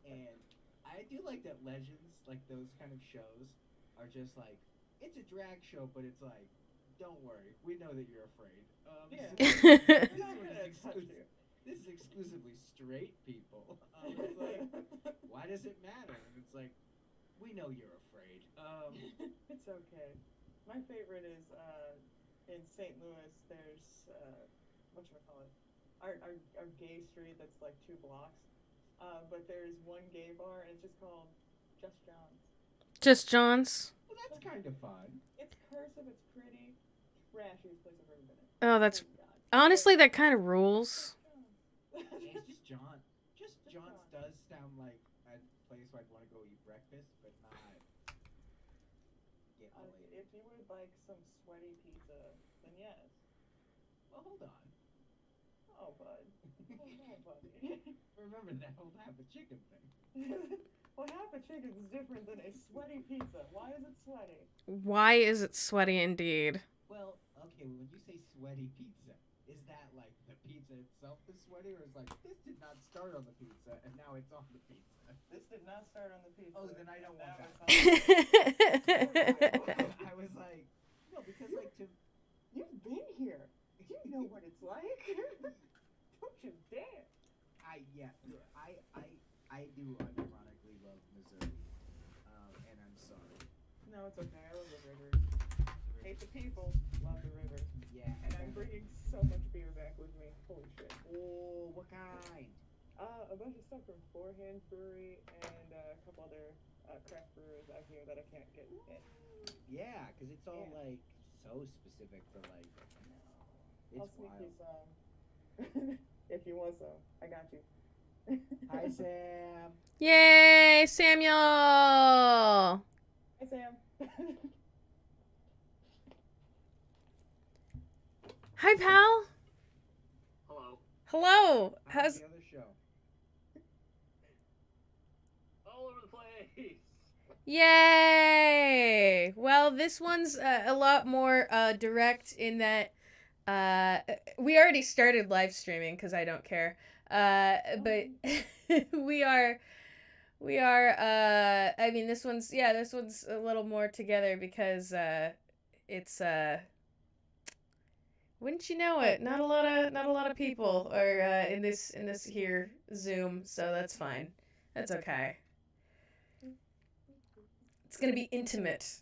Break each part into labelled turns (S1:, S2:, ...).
S1: And I do like that Legends, like those kind of shows, are just like it's a drag show, but it's like, don't worry, we know that you're afraid.
S2: Yeah, we're
S1: This
S2: not
S1: one is
S2: gonna touch you.
S1: this is exclusively straight people. It's like, why does it matter? And it's like, we know you're afraid.
S2: It's okay. My favorite is in St. Louis. There's what you call it, our gay street that's like 2 blocks. But there's one gay bar and it's just called Just John's.
S1: Oh,
S3: Just John's.
S1: well, that's kind of fun.
S2: It's cursive. It's pretty. Trashiest place I've ever been in.
S3: Oh,
S2: I
S3: that's
S2: swear to God. But
S3: honestly that kind of rules.
S2: Just John's.
S1: Yeah, it's just John. Just
S2: Just
S1: John's
S2: John's.
S1: does sound like a place where I'd want to go eat breakfast, but not get laid.
S2: If you would like some sweaty pizza, then yes.
S1: Well, hold on.
S2: Oh, bud. Oh no, buddy.
S1: Remember that whole half a chicken thing.
S2: Well, half a chicken is different than a sweaty pizza. Why is it sweaty?
S3: Why is it sweaty indeed?
S1: Well, okay, when you say sweaty pizza, is that like the pizza itself is sweaty, or is like this did not start on the pizza and now it's on the pizza?
S2: This did not start on the
S1: Oh,
S2: pizza,
S1: then I don't
S2: and
S1: want
S2: now
S1: that.
S2: it's on the pizza. There we go.
S1: I was like, no, because like to
S2: You've been here. You know what it's like. Don't you dare.
S1: yeah, I do unironically love Missouri, and I'm sorry.
S2: No, it's okay. I love the rivers.
S1: The
S2: Hate the
S1: rivers are
S2: people.
S1: nice.
S2: Love the rivers.
S1: Yeah,
S2: And
S1: and
S2: I'm
S1: then
S2: bringing so much beer back with me. Holy shit.
S1: oh, what kind?
S2: A bunch of stuff from Four Hands Brewery and a couple other craft brewers out here that I can't get in.
S1: Yeah, because it's all
S2: Yeah.
S1: like so specific for like,
S2: I'll
S1: it's
S2: sneak you
S1: wild.
S2: some. If you want some, I got you.
S1: Hi, Sam.
S3: Yay, Samuel!
S2: Hi, Sam.
S3: Hi, pal.
S4: Hello.
S3: Hello.
S1: How's
S3: How's
S1: the other show?
S4: All over the place.
S3: Yay! Well, this one's a lot more direct in that we already started live streaming because I don't care. But we are I mean, this one's a little more together because it's wouldn't you know it? Not a lot of people are in this here Zoom, so that's fine. That's okay. It's gonna be intimate,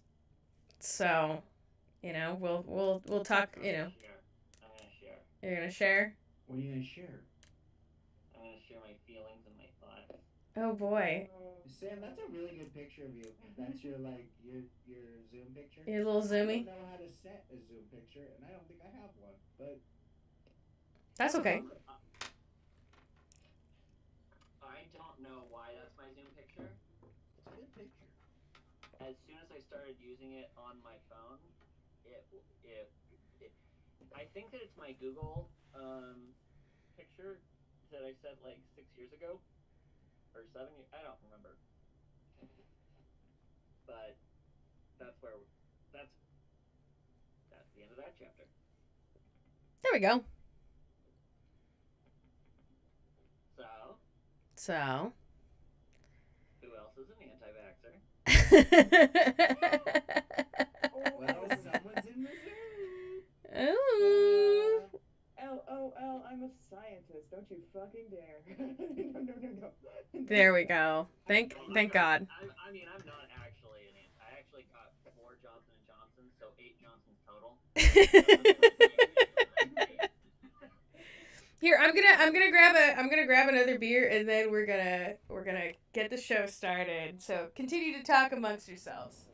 S3: so we'll talk.
S4: I'm gonna share. I'm gonna share.
S3: You're gonna share.
S1: What are you gonna share?
S4: I'm gonna share my feelings and my thoughts.
S3: Oh boy,
S1: Sam, that's a really good picture of you. That's your like your Zoom picture.
S3: your little
S1: I don't
S3: zoomy.
S1: know how to set a Zoom picture, and I don't think I have one. But
S3: That's okay.
S4: I don't know why that's my Zoom picture.
S1: it's a good picture.
S4: As soon as I started using it on my phone, it it, it I think that it's my Google picture that I set like 6 years ago or 7 years. I don't remember, but that's where that's that's the end of that chapter.
S3: There we go.
S4: So,
S3: So.
S4: who else is an anti-vaxxer?
S1: Well, someone's in Missouri.
S3: Ooh.
S2: LOL, I'm a scientist. Don't you fucking dare. No, no, no, no.
S3: There we go. Thank God.
S4: I mean, I'm not actually an. I actually got 4 Johnson and Johnson, so 8 Johnsons total.
S3: Here, I'm gonna grab another beer and then we're gonna get the show started. So continue to talk amongst yourselves.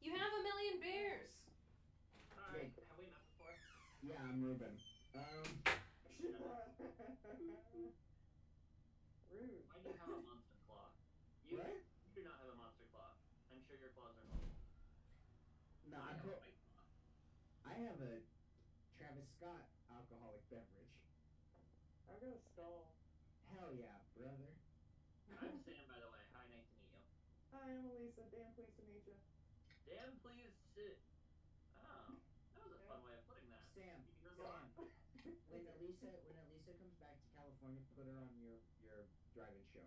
S3: You have a million beers.
S4: Hi, have we met before?
S1: Yeah, I'm Ruben.
S2: Rude.
S4: Why do you have a monster claw? You
S1: What?
S4: you do not have a monster claw. I'm sure your claws are normal.
S1: No,
S4: You
S1: I
S4: have a
S1: put.
S4: white claw.
S1: I have a Travis Scott alcoholic beverage.
S2: I've got a skull.
S1: Hell yeah, brother.
S4: I'm Sam, by the way. Hi, nice to meet you.
S2: Hi, I'm Alissa. Damn pleased to meet you.
S4: Dan, please sit. Oh, that was a
S2: Yeah.
S4: fun way of putting that.
S1: Sam,
S4: You heard me?
S1: Sam. When Elisa comes back to California, put her on your drive-in show.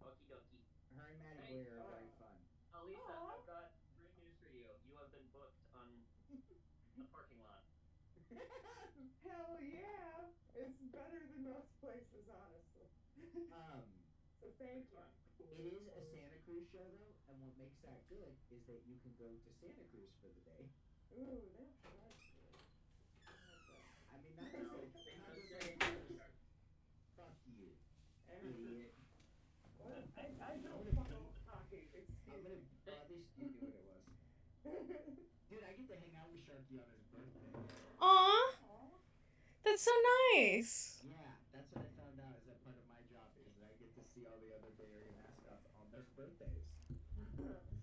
S4: Okie dokie.
S1: Her and Maddie
S4: Hey.
S1: Blair are very fun.
S4: Alissa,
S2: Aw.
S4: I've got great news for you. You have been booked on the parking lot.
S2: Hell yeah! It's better than most places, honestly. So thank you.
S1: It is a Santa Cruz show though, and what makes that good is that you can go to Santa Cruz for the day.
S2: Ooh, that's good.
S1: I mean, not just like, fuck you, idiot.
S2: What? I don't follow hockey.
S1: I'm
S2: Excuse
S1: gonna,
S2: me.
S1: at least you knew what it was. Dude, I get to hang out with Sharky on his birthday.
S3: Aw,
S2: Aw.
S3: that's so nice.
S1: Yeah, that's what I found out is that part of my job is that I get to see all the other Bay Area mascots on their birthdays.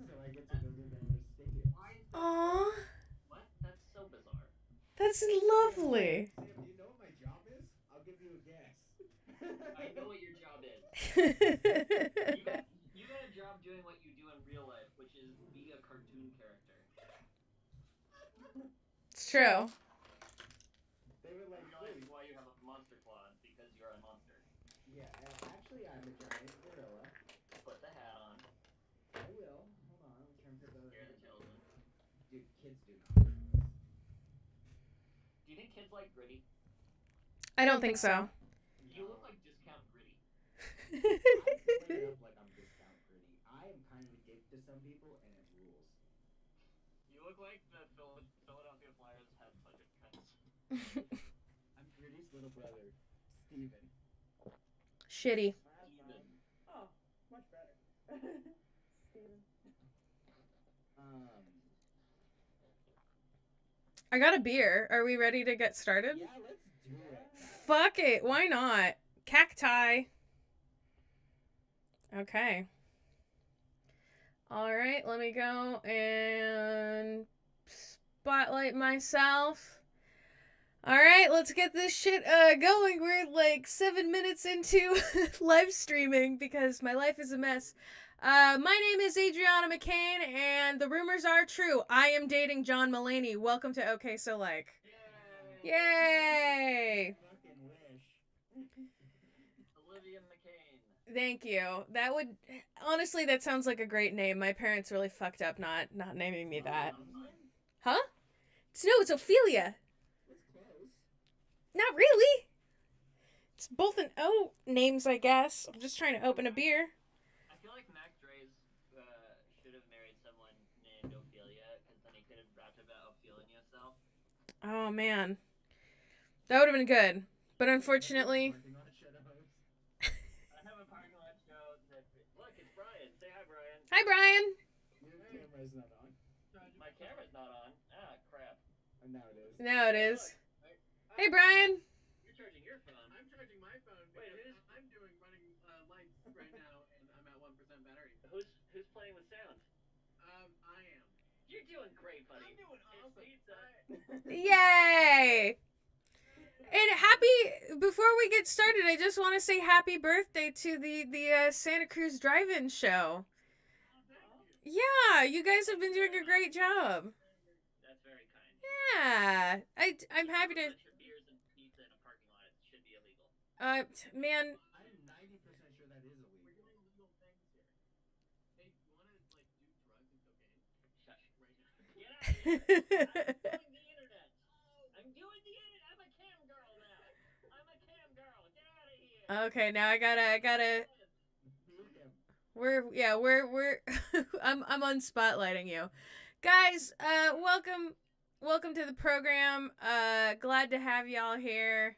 S1: So I get to go to their stadium.
S4: Why is that?
S3: Aw,
S4: What? That's so bizarre.
S3: that's lovely.
S1: Sam, do you know what my job is? I'll give you a guess.
S4: I know what your job is. You got a job doing what you do in real life, which is be a cartoon character.
S3: It's true.
S1: They were
S4: I
S1: like,
S4: realize
S1: "Wait."
S4: why you have a monster claw because you're a monster.
S1: Yeah, actually, I'm a giant gorilla.
S4: Put the hat on.
S1: I will. Hold on, I'm trying to put the
S4: Scare the children.
S1: Dude, kids do not.
S4: Do you think kids like Gritty?
S3: I don't think so.
S4: You look like discount Gritty.
S1: I play it up like I'm discount gritty. I am kind of a dick to some people, and it rules.
S4: You look like the Philadelphia Flyers had budget cuts.
S1: I'm Gritty's little brother, Steven.
S3: Shitty.
S4: Steven.
S2: Oh, much better. Steven.
S3: I got a beer. Are we ready to get started?
S1: Yeah, let's do it.
S3: Fuck it. Why not? Cacti. Okay. All right, let me go and spotlight myself. All right, let's get this shit going. We're like 7 minutes into live streaming because my life is a mess. My name is Adriana McCain, and the rumors are true. I am dating John Mulaney. Welcome to OK So Like. Yay!
S1: Fucking wish.
S4: Olivia McCain.
S3: Thank you. That would honestly, that sounds like a great name. My parents really fucked up not naming me that. Huh? It's Ophelia.
S1: That's close.
S3: Not really. It's both an O names, I guess. I'm just trying to open a beer.
S4: I feel like Mac Dre's should have married someone named Ophelia, because then he could have rapped about Ophelia yourself.
S3: Oh man, that would have been good. But unfortunately,
S4: I have a parking lot show that. Look, it's Brian. Say hi, Brian.
S3: hi Brian.
S1: Your camera's not on.
S4: My camera's not on. Ah, crap.
S1: And now it is.
S3: Now it is.
S4: Look,
S3: Hey Brian.
S4: You're charging your phone.
S5: I'm charging my phone
S4: Wait,
S5: because I'm running lights right now, and I'm at 1% battery.
S4: Who's playing with sound?
S5: I am.
S4: You're doing great, buddy.
S5: I'm doing awesome.
S4: It's pizza.
S3: Yay! And before we get started, I just want to say happy birthday to the Santa Cruz Drive-In show. Yeah, you guys have been doing a great job.
S4: That's very kind.
S3: Yeah, I'm happy to.
S4: A bunch of beers and pizza in a parking lot. It should be illegal.
S3: Man,
S1: I'm 90% sure that is illegal.
S5: We're doing illegal things here. Hey, you want to do drugs and cocaine?
S4: Shush.
S5: Right now.
S4: Get out of here. I'm doing the internet. I'm doing the internet. I'm a cam girl now. I'm a cam girl. Get out of here.
S3: okay, now I gotta. We're I'm unspotlighting you. Guys, welcome to the program. Glad to have y'all here.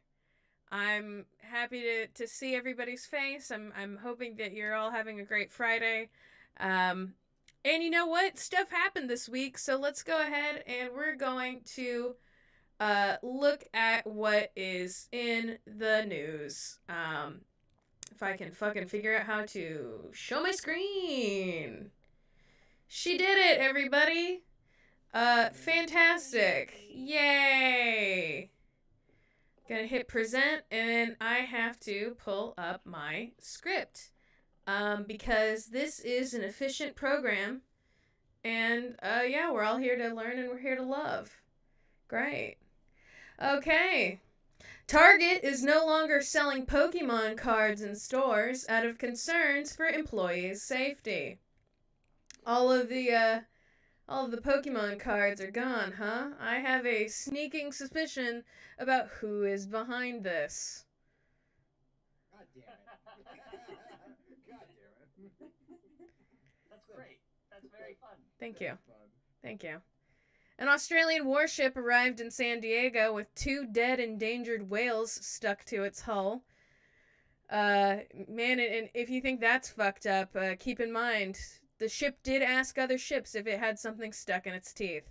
S3: I'm happy to see everybody's face. I'm hoping that you're all having a great Friday. And you know what? Stuff happened this week, so let's go ahead and we're going to look at what is in the news. If I can fucking figure out how to show my screen. She did it, everybody. Fantastic. Yay. Gonna hit present, and I have to pull up my script. Because this is an efficient program. And, yeah, we're all here to learn and we're here to love. Great. Okay. Target is no longer selling Pokemon cards in stores out of concerns for employees' safety. All of the Pokemon cards are gone, huh? I have a sneaking suspicion about who is behind this.
S1: God damn it. God damn it.
S4: That's great. That's very fun.
S3: Thank you.
S1: That's fun.
S3: Thank you. An Australian warship arrived in San Diego with 2 dead endangered whales stuck to its hull. Man, and if you think that's fucked up, keep in mind, the ship did ask other ships if it had something stuck in its teeth.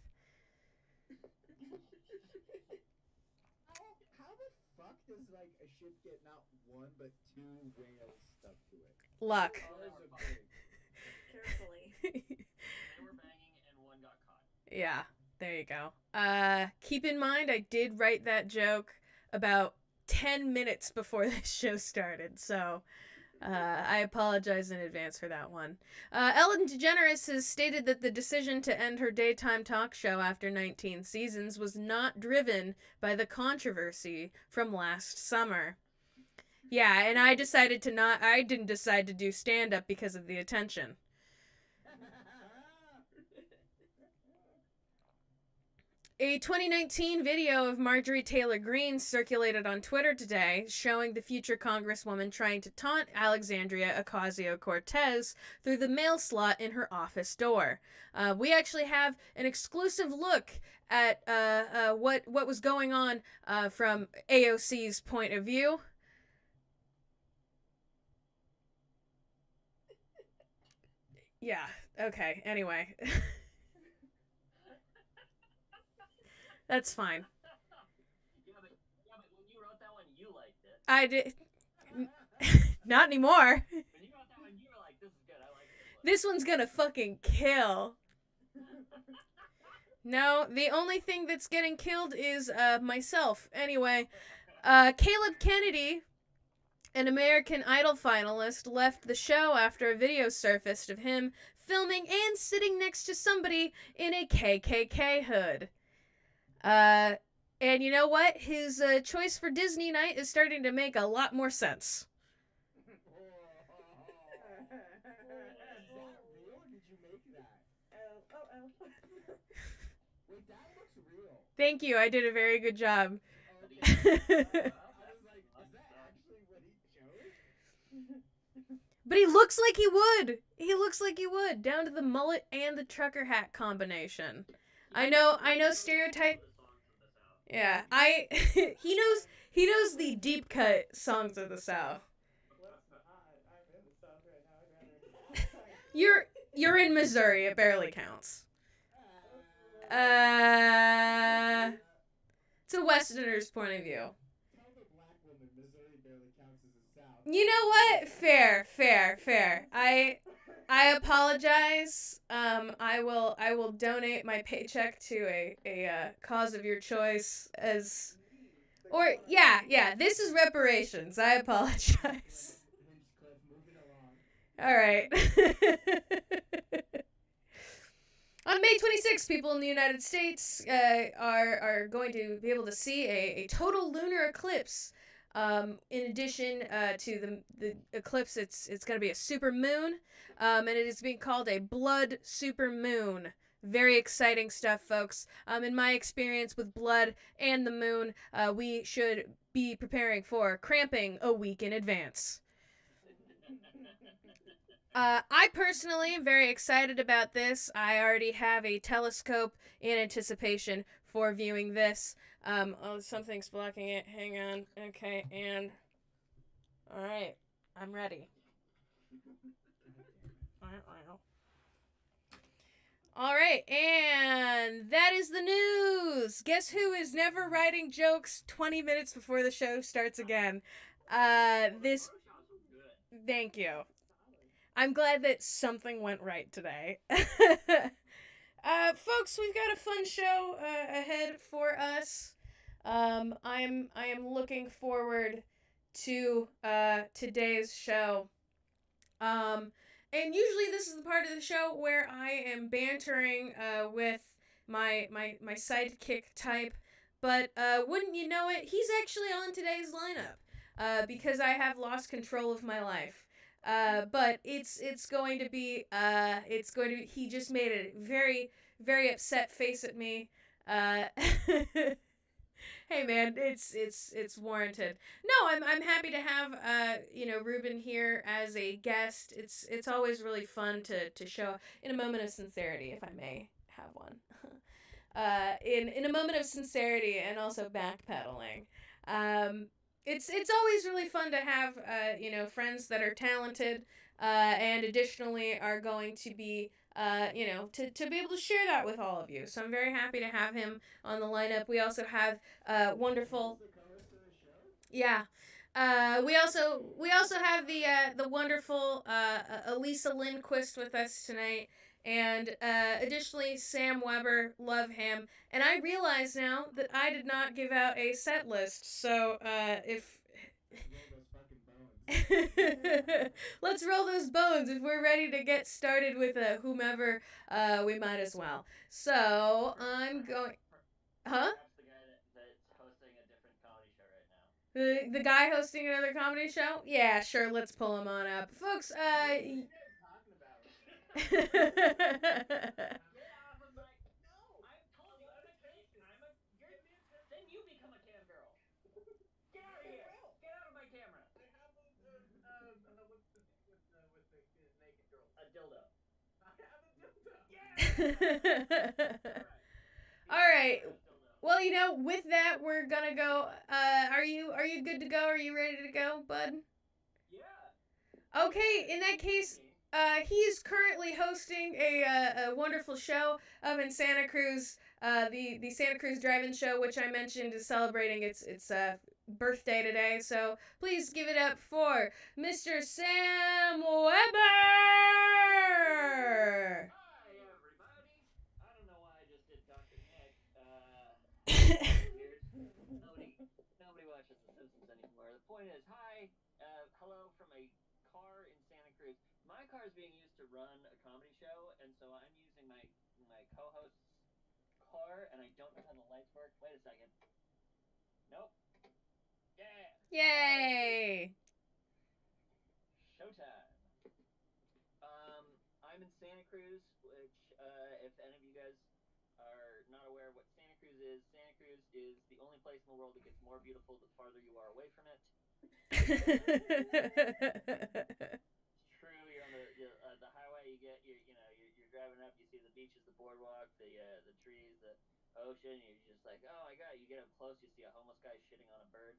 S1: How the fuck does, like, a ship get not 1 but 2 whales stuck to it?
S3: Luck.
S4: Oh, they were
S1: Those are
S4: fine.
S1: big.
S6: Carefully.
S4: They were banging and one got caught.
S3: Yeah, there you go. Keep in mind, I did write that joke about 10 minutes before this show started, so I apologize in advance for that one. Ellen DeGeneres has stated that the decision to end her daytime talk show after 19 seasons was not driven by the controversy from last summer. Yeah, and I didn't decide to do stand-up because of the attention. A 2019 video of Marjorie Taylor Greene circulated on Twitter today showing the future congresswoman trying to taunt Alexandria Ocasio-Cortez through the mail slot in her office door. We actually have an exclusive look at what was going on from AOC's point of view. Yeah, okay, anyway. That's fine.
S4: Yeah, but when you wrote that one, you liked it.
S3: I did. Not anymore.
S4: When you wrote that one, you were like, "This is good. I like this one."
S3: This one's gonna fucking kill. No, the only thing that's getting killed is myself. Anyway, Caleb Kennedy, an American Idol finalist, left the show after a video surfaced of him filming and sitting next to somebody in a KKK hood. And you know what? His choice for Disney night is starting to make a lot more sense.
S1: Is that real, or did you make that? Wait, that looks real.
S3: Thank you. I did a very good job.
S1: Okay. I was like, is that actually what he chose?
S3: But he looks like he would. He looks like he would, down to the mullet and the trucker hat combination. I know stereotype. Yeah, he knows the deep cut songs of the South.
S2: I'm in the South right now. I'd rather.
S3: You're in Missouri. It barely counts. It's a Westerner's point of view.
S1: Tell the black woman Missouri barely counts as the South.
S3: You know what? Fair. I apologize. I will donate my paycheck to a cause of your choice as, or yeah. This is reparations. I apologize.
S1: Hinchcliffe, moving along.
S3: All right. On May 26th, people in the United States are going to be able to see a total lunar eclipse. In addition to the eclipse, it's going to be a super moon, and it is being called a blood super moon. Very exciting stuff, folks. In my experience with blood and the moon, we should be preparing for cramping a week in advance. I personally am very excited about this. I already have a telescope in anticipation for viewing this. Oh, something's blocking it. Hang on. Okay, and... Alright, I'm ready. Alright, and that is the news! Guess who is never writing jokes 20 minutes before the show starts again? Thank you. I'm glad that something went right today. Folks, we've got a fun show ahead for us. I am looking forward to today's show. And usually this is the part of the show where I am bantering with my sidekick type, but wouldn't you know it, he's actually on today's lineup. Because I have lost control of my life. But it's going to be he just made a very very upset face at me. Hey man, it's warranted. No, I'm happy to have Ruben here as a guest. It's always really fun to show in a moment of sincerity, if I may have one. In a moment of sincerity and also backpedaling. It's always really fun to have friends that are talented, and additionally are going to be to be able to share that with all of you. So I'm very happy to have him on the lineup. We also have wonderful.
S1: He's the co-host of the show.
S3: Yeah. We also have the wonderful Alissa Lindquist with us tonight, and additionally Sam Weber, love him. And I realize now that I did not give out a set list, so if
S1: Let's roll those fucking bones.
S3: let's roll those bones. If we're ready to get started with whomever, we might as well. So I'm going. Huh?
S4: Perhaps the guy that's hosting a different comedy show right now.
S3: The guy hosting another comedy show? Yeah, sure. Let's pull him on up, folks.
S1: What are you guys talking about?
S4: Get off of my.
S1: No.
S4: I've told you I'm a cam. You're. Then you become a cam girl. Get out of here. Get out of my camera.
S5: I have what's the thing with the naked girl?
S4: A dildo.
S5: I have a dildo.
S4: Yeah.
S3: All right. Well, with that, we're gonna go. Are you good to go? Are you ready to go, bud?
S4: Yeah.
S3: Okay. In that case, he's currently hosting a wonderful show up in Santa Cruz. The Santa Cruz Drive-In Show, which I mentioned, is celebrating its birthday today. So please give it up for Mr. Sam Weber.
S4: Hi everybody. I don't know why I just did Dr. Nick. Weird. Nobody watches The Simpsons anymore. The point is, hi, hello from a car in Santa Cruz. My car is being used to run a comedy show, and so I'm using my co-host's car, and I don't know how the lights work. Wait a second. Nope. Yeah.
S3: Yay!
S4: Showtime. I'm in Santa Cruz, which, if any of you guys are not aware of what Santa Cruz is the only place in the world that gets more beautiful the farther you are away from it. It's true. You're on the highway. You're driving up. You see the beaches, the boardwalk, the trees, the ocean. You're just like, oh my god. You get up close. You see a homeless guy shitting on a bird.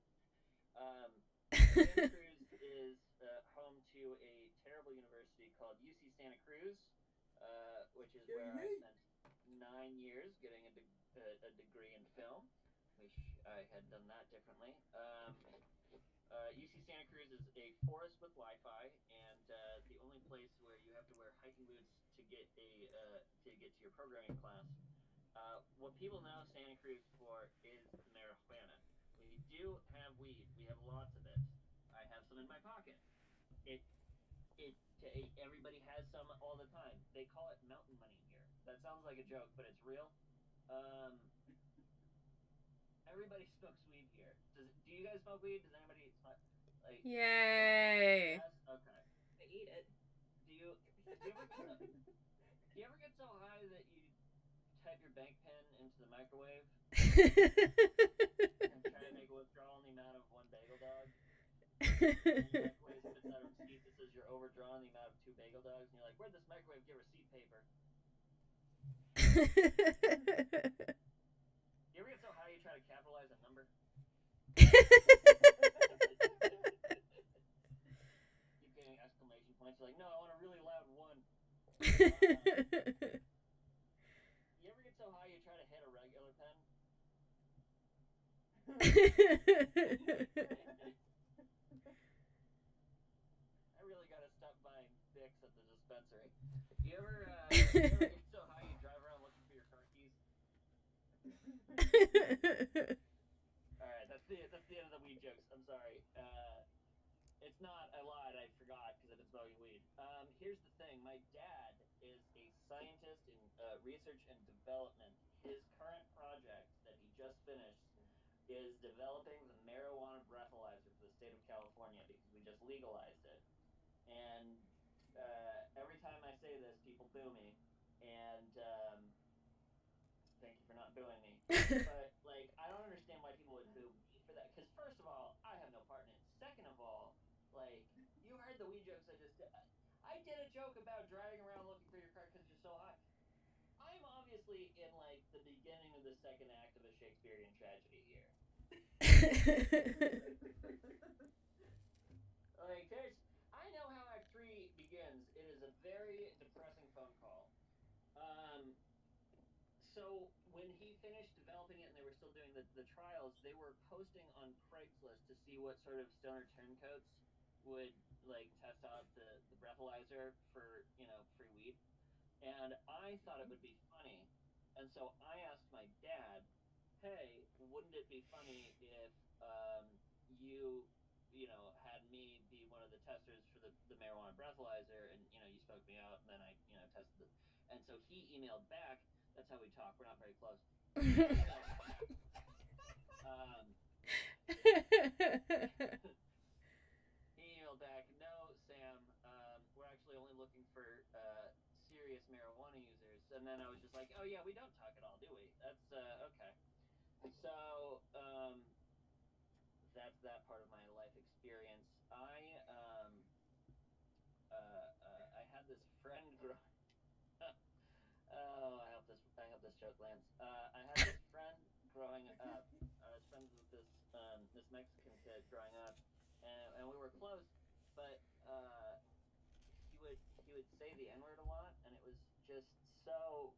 S4: Santa Cruz is home to a terrible university called UC Santa Cruz, which is where I spent 9 years getting a degree in film. Wish I had done that differently. UC Santa Cruz is a forest with Wi-Fi, and the only place where you have to wear hiking boots to get to your programming class. What people know Santa Cruz for is the marijuana. We do have weed. We have lots of it. I have some in my pocket. It everybody has some all the time. They call it mountain money here. That sounds like a joke, but it's real. Um, Everybody smokes weed here. Do you guys smoke weed? Does anybody like?
S3: Yay!
S4: Yes. Okay.
S6: I eat it.
S4: Do you ever get so high that you type your bank pin into the microwave and try to make a withdrawal in the amount of one bagel dog? And the microwave spits out a receipt that says you're overdrawn the amount of 2 bagel dogs, and you're like, "Where'd this microwave get receipt paper?" You ever get so high you try to capitalize a number? Keep getting exclamation points. You're like, "No, I want a really loud one." You ever get so high you try to hit a regular pen? I really gotta stop buying Vicks at the dispensary. You ever get so high you drive around looking for your car keys? All right, that's the end of the weed jokes. I'm sorry. It's not. I lied. I forgot because I've been smoking weed. Here's the thing. My dad is a scientist in research and development. His current project that he just finished is developing the marijuana breathalyzer for the state of California because we just legalized it. And every time I say this, people boo me. And thank you for not booing me. But like, I don't understand why people would boo me for that. Because first of all, I have no part in it. Second of all, like, you heard the weed jokes I just did. I did a joke about driving around looking for your car because you're so high. I'm obviously in like the beginning of the second act of a Shakespearean tragedy here. Like, I know how Act Three begins. It is a very depressing phone call. Um, so when he finished developing it and they were still doing the trials, they were posting on Craigslist to see what sort of stoner turncoats would like test out the breathalyzer for free weed. And I thought it would be funny, and so I asked my dad, "Hey, wouldn't it be funny if you had me be one of the testers for the marijuana breathalyzer, and you spoke me out, and then I tested it." And so he emailed back. That's how we talk. We're not very close. He emailed back. Um, he emailed back, "No, Sam, we're actually only looking for serious marijuana users." And then I was just like, "Oh yeah, we don't talk at all, do we? That's okay." So that's that part of my life experience. I had this friend grow. Oh, I hope this joke lands. I had this friend growing up. I was friends with this Mexican kid growing up, and we were close, but he would say the N word a lot, and it was just so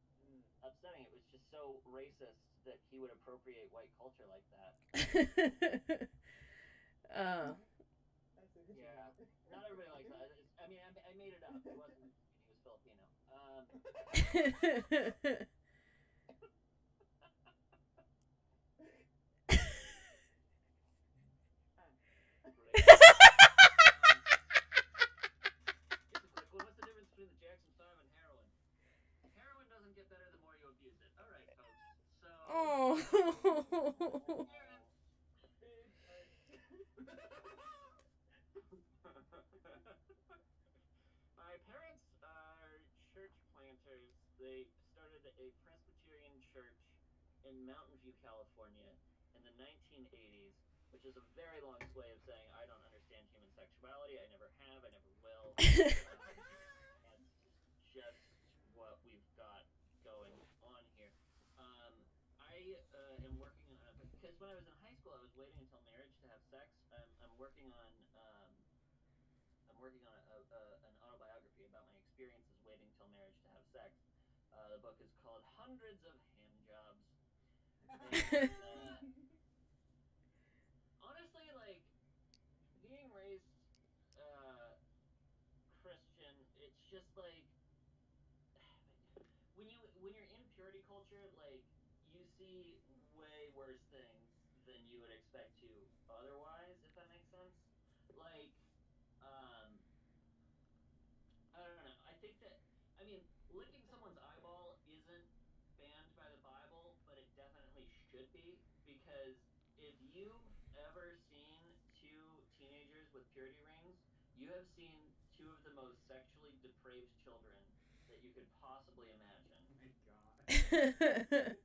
S4: upsetting. It was just so racist that he would appropriate white culture like that.
S3: Oh.
S2: That's a hit
S4: Yeah,
S2: one.
S4: not everybody likes that. I mean, I made it up. He wasn't Mexican. He was Filipino. Great. Here's a quick one. What's the difference between the Jackson 5 and heroin? Heroin doesn't get better the more you abuse it. All right, folks. So,
S3: Oh.
S4: parents.
S2: Big art.
S4: My parents are church planters. They started a Presbyterian church in Mountain View, California in the 1980s, which is a very long way of saying I don't understand human sexuality. I never have. I never will. That's just what we've got going on here. Um, I am working on because when I was in high school, I was waiting until marriage to have sex. I'm working on an autobiography about my experiences waiting till marriage to have sex. The book is called Hundreds of Hand Jobs, and honestly, like being raised uh, Christian, it's just like when you're in purity culture, like you see way worse things than you would expect to otherwise, if that makes sense. Like, um, I don't know. I think that I mean, licking someone's eyeball isn't banned by the Bible, but it definitely should be because if you've ever seen two teenagers with purity rings, you have seen two of the most sexually depraved children that you could possibly imagine.
S1: Oh my god.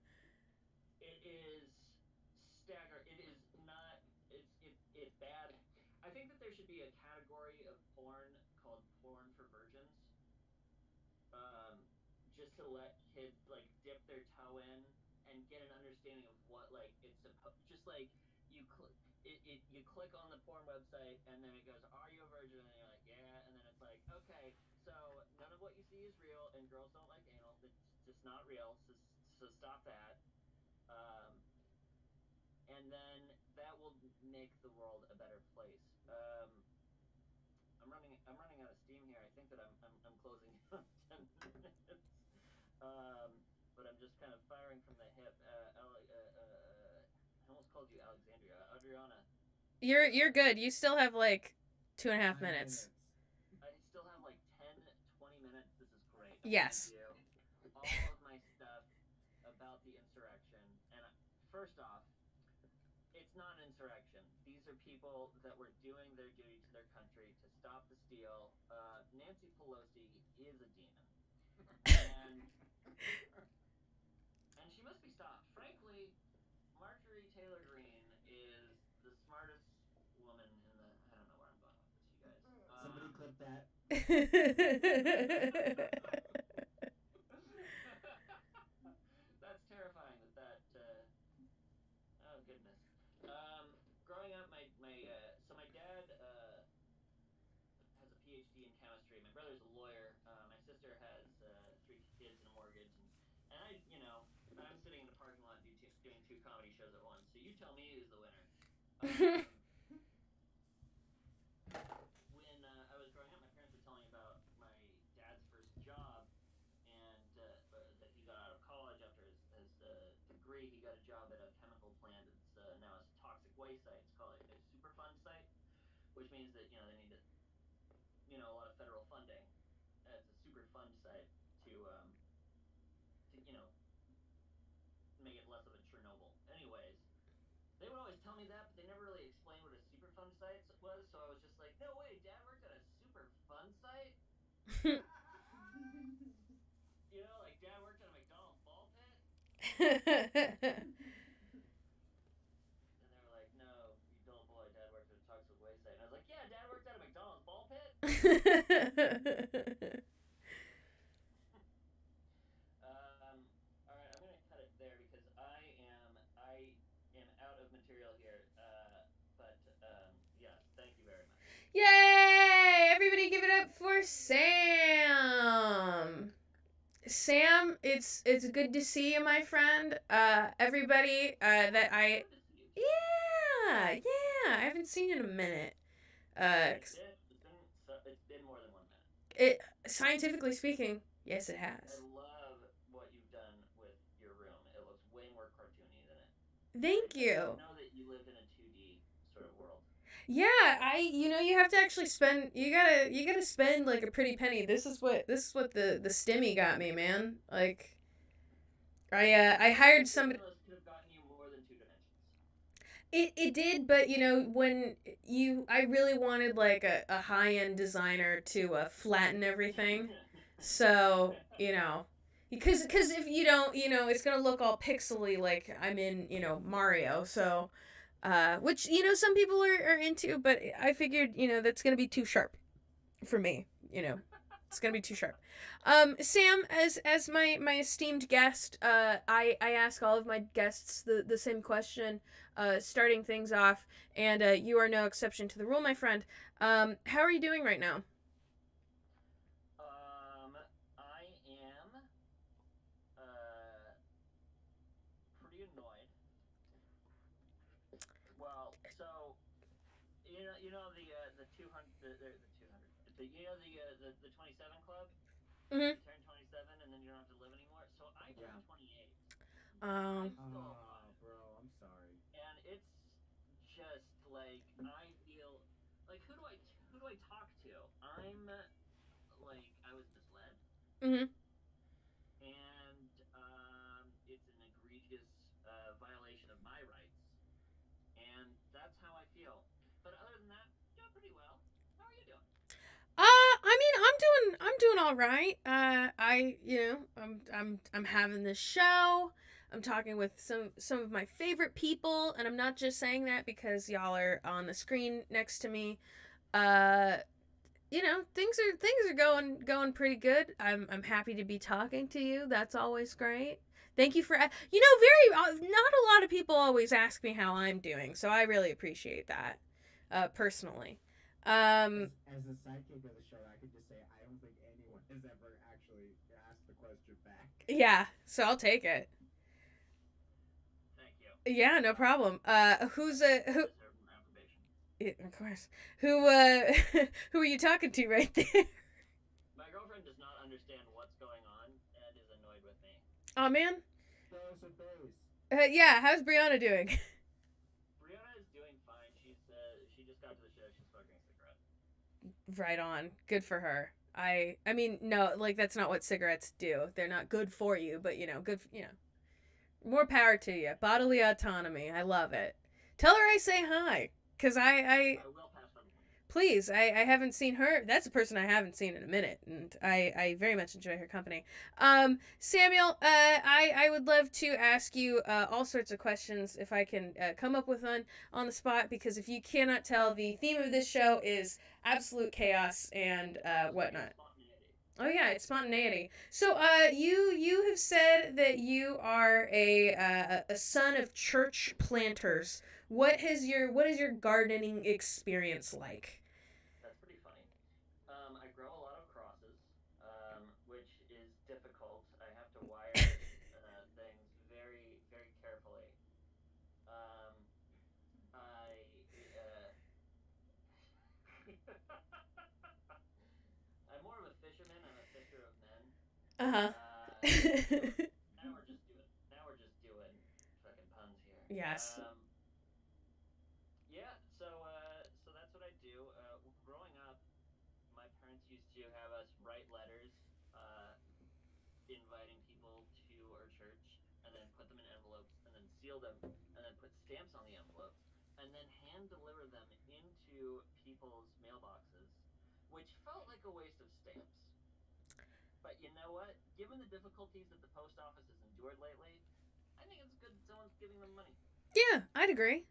S4: It is staggering. It is not. It's bad. I think that there should be a category of porn called porn for virgins. Um, just to let kids like dip their toe in and get an understanding of what like it's supposed. Just like you click on the porn website and then it goes, "Are you a virgin?" And you're like, "Yeah," and then it's like, "Okay, so none of what you see is real, and girls don't like anal. It's just not real. So stop that." Um, and then that will make the world a better place. I'm running out of steam here. I think that I'm closing on 10 minutes. Um, but I'm just kind of firing from the hip. I almost called you Alexandria. Adriana.
S3: You're good. You still have like 2.5 minutes.
S1: 5 minutes.
S4: I still have like 10, 20 minutes. This is great. I'm going to
S3: Yes.
S4: do all of my stuff about the insurrection. And first off, people that were doing their duty to their country to stop the steal. Nancy Pelosi is a demon, and she must be stopped. Frankly, Marjorie Taylor Greene is the smartest woman in the. I don't know where I'm going with this, you guys.
S1: Somebody clip that.
S4: That's terrifying. Oh goodness. Growing up, so my dad has a PhD in chemistry. My brother's a lawyer. My sister has 3 kids and a mortgage, and I'm sitting in the parking lot doing 2 comedy shows at once. So you tell me who's the winner. When I was growing up, my parents were telling me about my dad's first job, and that he got out of college after his degree. He got a job at a chemical plant. It's now a toxic waste site. It's called a Superfund site, which means that they need a lot of federal funding. It's a super fund site to make it less of a Chernobyl. Anyways, they would always tell me that, but they never really explained what a super fun site was. So I was just like, no way, Dad worked at a super fun site. Like Dad worked at a McDonald's ball pit. And they were like, no, you dull boy, Dad worked at a toxic waste site. And I was like, yeah, Dad worked at a McDonald's ball pit. All right, I'm gonna cut it there because I am out of material here. But yes, thank you very much.
S3: Yay! Everybody give it up for Sam. Sam, it's good to see you, my friend. Everybody that I yeah, I haven't seen you in a minute.
S4: It's been more than 1 minute.
S3: Scientifically speaking, yes, it has.
S4: I love what you've done with your room. It looks way more cartoony than it.
S3: Thank you.
S4: I know that you lived in a 2D sort of world.
S3: Yeah, you have to actually spend. You gotta spend like a pretty penny. This is what the stimmy got me, man. Like, I hired somebody.
S4: Could have gotten you more than 2 dimensions.
S3: It did, but when I really wanted like a high end designer to flatten everything, so because if you don't, it's gonna look all pixely like I'm in Mario. So, which some people are into, but I figured that's gonna be too sharp for me. It's gonna be too sharp. Sam, as my esteemed guest, I ask all of my guests the same question, starting things off, and you are no exception to the rule, my friend. How are you doing right now?
S4: I am pretty annoyed. Well, so the 200 the 200 the 27 club.
S3: Mm-hmm.
S4: You turn 27 and then you don't have to live anymore. So I turned 28.
S3: Um.
S4: I'm still alive.
S1: Bro, I'm sorry.
S4: And it's just like I feel like who do I talk to? I'm like I was misled.
S3: Mm-hmm.
S4: And it's an egregious violation of my rights, and that's how I feel. But other than that, doing pretty well. How are you doing?
S3: I mean, I'm doing all right. I'm having this show. I'm talking with some of my favorite people, and I'm not just saying that because y'all are on the screen next to me. Things are going pretty good. I'm happy to be talking to you. That's always great. Thank you for not a lot of people always ask me how I'm doing, so I really appreciate that. Personally.
S1: As a sidekick of the show, I could just say I don't think anyone has ever actually asked the question back.
S3: Yeah, so I'll take it.
S4: Thank you.
S3: Yeah, no problem. Who's who? Yeah, of course. Who who are you talking to right there?
S4: My girlfriend does not understand what's going on and is annoyed with me.
S3: Oh man.
S1: Show us her face.
S3: Yeah, how's Brianna doing?
S4: Brianna is doing fine. She just got to the show. She's smoking a cigarette.
S3: Right on. Good for her. I mean, no, like that's not what cigarettes do. They're not good for you, but good. More power to you. Bodily autonomy. I love it. Tell her I say hi. Because
S4: I will pass on the link.
S3: please, I haven't seen her. That's a person I haven't seen in a minute, and I very much enjoy her company. Samuel, I would love to ask you all sorts of questions if I can come up with one on the spot, because if you cannot tell, the theme of this show is absolute chaos and whatnot. Oh yeah, it's spontaneity. So, you have said that you are a son of church planters. What is your gardening experience like?
S4: That's pretty funny. I grow a lot of crosses, which is difficult. I have to wire things very, very carefully. Um, I I'm more of a fisherman. I'm a fisher of men.
S3: Uh huh.
S4: So now we're just doing fucking puns here.
S3: Yes.
S4: Yeah. So that's what I do. Growing up, my parents used to have us write letters, uh, inviting people to our church, and then put them in envelopes, and then seal them, and then put stamps on the envelopes, and then hand deliver them into people's mailboxes, which felt like a waste of stamps. But you know what? Given the difficulties that the post office has endured lately, I think it's good that someone's giving them money.
S3: Yeah, I'd agree.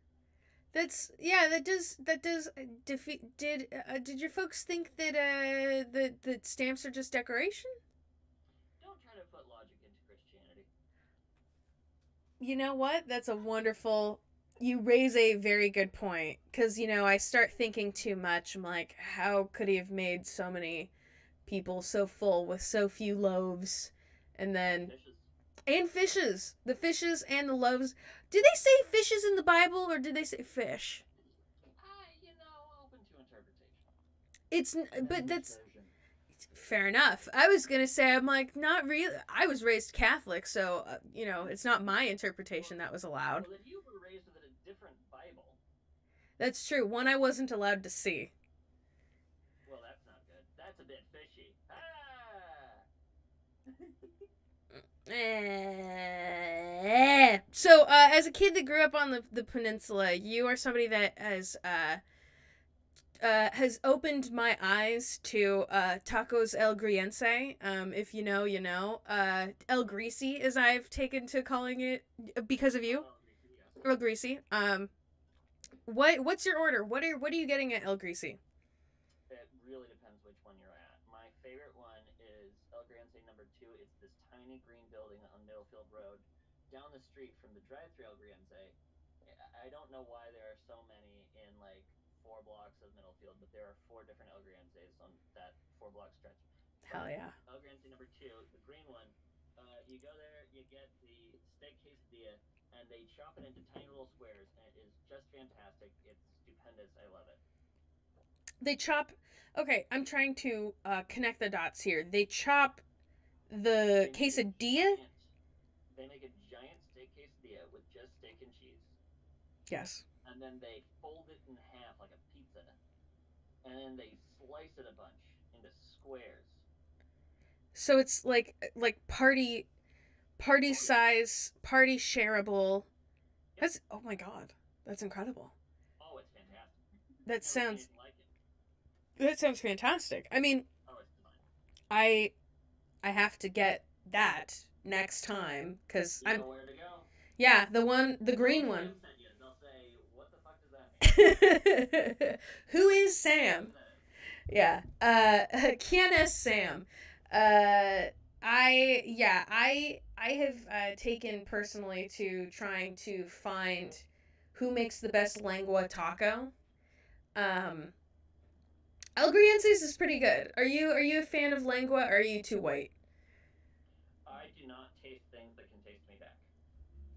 S3: That's yeah. That does defeat. Did your folks think that that stamps are just decoration?
S4: Don't try to put logic into Christianity.
S3: You know what? That's a wonderful. You raise a very good point, because I start thinking too much. I'm like, how could he have made so many people so full with so few loaves, and then
S4: Fishes.
S3: and fishes, the fishes and the loaves. Did they say fishes in the Bible, or did they say fish?
S4: Open to interpretation.
S3: It's but
S1: English
S3: that's
S1: version.
S3: fair enough. I was gonna say, I'm like, not really. I was raised Catholic, so it's not my interpretation that was allowed.
S4: Well, if you were raised with a different Bible,
S3: That's true. One I wasn't allowed to see.
S4: well, that's not good. That's a bit fishy. Ah!
S3: So, as a kid that grew up on the peninsula, you are somebody that has opened my eyes to tacos el griense. If you know, you know. El greasy, as I've taken to calling it because of you.
S4: Oh,
S3: El greasy. What's your order? What are you getting at El greasy?
S4: it really depends which one you're at. My favorite one is El Grande number 2. It's this tiny green building on Middlefield Road, down the street from the drive-thru El Grande. I don't know why there are so many in like 4 blocks of Middlefield, but there are 4 different El Grandes on that 4 block stretch.
S3: Hell
S4: But
S3: yeah.
S4: El Grande number 2, the green one, you go there, you get the steak quesadilla, and they chop it into tiny little squares, and it is just fantastic. It's stupendous. I love it.
S3: They chop. Okay, I'm trying to connect the dots here. They chop the quesadilla.
S4: They make a giant steak quesadilla with just steak and cheese,
S3: Yes.
S4: and then they fold it in half like a pizza, and then they slice it a bunch into squares.
S3: So it's like party size, party shareable. That's oh my god, that's incredible.
S4: Oh, it's fantastic.
S3: That
S4: Never seen
S3: sounds
S4: anything like it.
S3: that sounds fantastic. I mean,
S4: Oh, it's divine.
S3: I have to get that next time because
S4: You
S3: I'm
S4: know where to go.
S3: yeah the green
S4: If
S3: one.
S4: Sam sent you, they'll say, "What the fuck does that mean?"
S3: Who is Sam? Yeah. Kiana Sam. I have taken personally to trying to find who makes the best lengua taco. Um, El Griences is pretty good. Are you a fan of lengua, or are you too white?
S4: I do not taste things that can taste me back.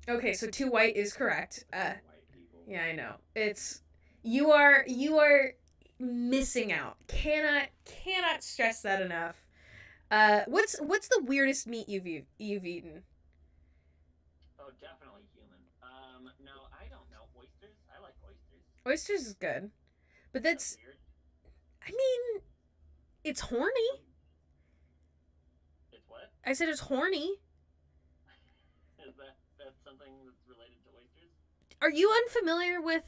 S3: Okay, so too white is correct.
S1: White people.
S3: Yeah, I know. It's you are missing out. Cannot stress that enough. What's the weirdest meat you've eaten?
S4: Oh, definitely human. No, I don't know. Oysters? I like oysters.
S3: Oysters is good, but
S4: That's weird.
S3: I mean, it's horny.
S4: It's what?
S3: I said it's horny.
S4: Is that's something that's related to oysters?
S3: Are you unfamiliar with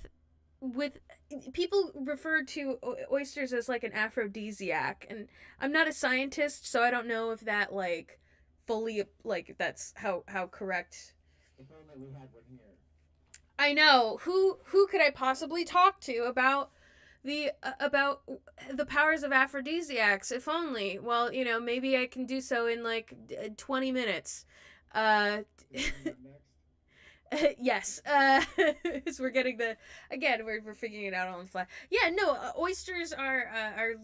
S3: people refer to oysters as like an aphrodisiac, and I'm not a scientist, so I don't know if that like fully like that's how correct.
S1: If only we had one here.
S3: I know. Who could I possibly talk to about the powers of aphrodisiacs? If only. Well, maybe I can do so in like 20 minutes. Yes. So we're getting we're figuring it out on the fly. Yeah, no, oysters are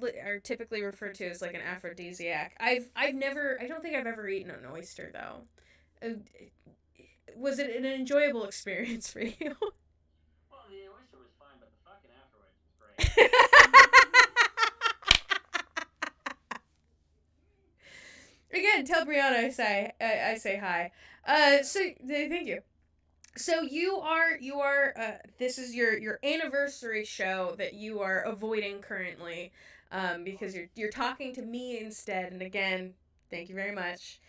S3: typically referred to as like an aphrodisiac. I don't think I've ever eaten an oyster though. Was it an enjoyable experience for you?
S4: Well, the oyster was fine, but the fucking afterwards was great.
S3: Again, tell Brianna I say hi. So thank you. So you are this is your anniversary show that you are avoiding currently, because you're talking to me instead. And again, thank you very much.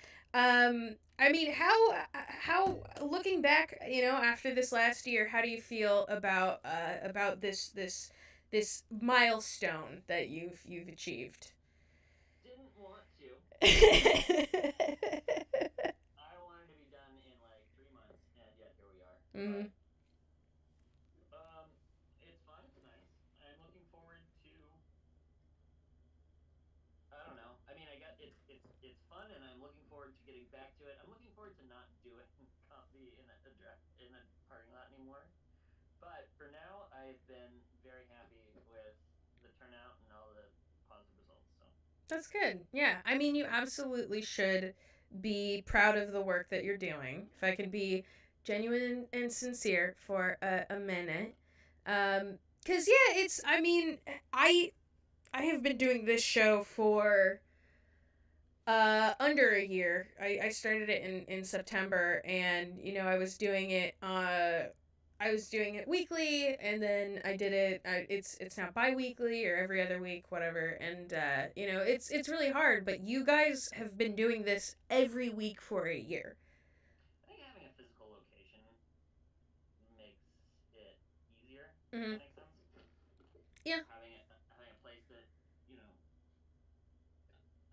S3: I mean, how looking back, after this last year, how do you feel about this milestone that you've achieved?
S4: Didn't want to. I wanted to be done in like 3 months, and yet here we are.
S3: Mm-hmm.
S4: But, it's fun. It's nice. I'm looking forward to. I don't know. I mean, I got it's fun, and I'm looking forward to getting back to it. I'm looking forward to not doing comedy in a parking lot anymore. But for now, I've been very happy with the turnout and all the positive results. So
S3: That's good. Yeah. I mean, you absolutely should be proud of the work that you're doing. If I can be genuine and sincere for a minute. Cause yeah, I mean, I have been doing this show for under a year. I started it in September, and I was doing it weekly, and then I did it. It's now bi-weekly or every other week, whatever. And it's really hard. But you guys have been doing this every week for a year.
S4: I think having a physical location makes it easier.
S3: Mm-hmm.
S4: If that makes sense.
S3: Yeah.
S4: Having a place that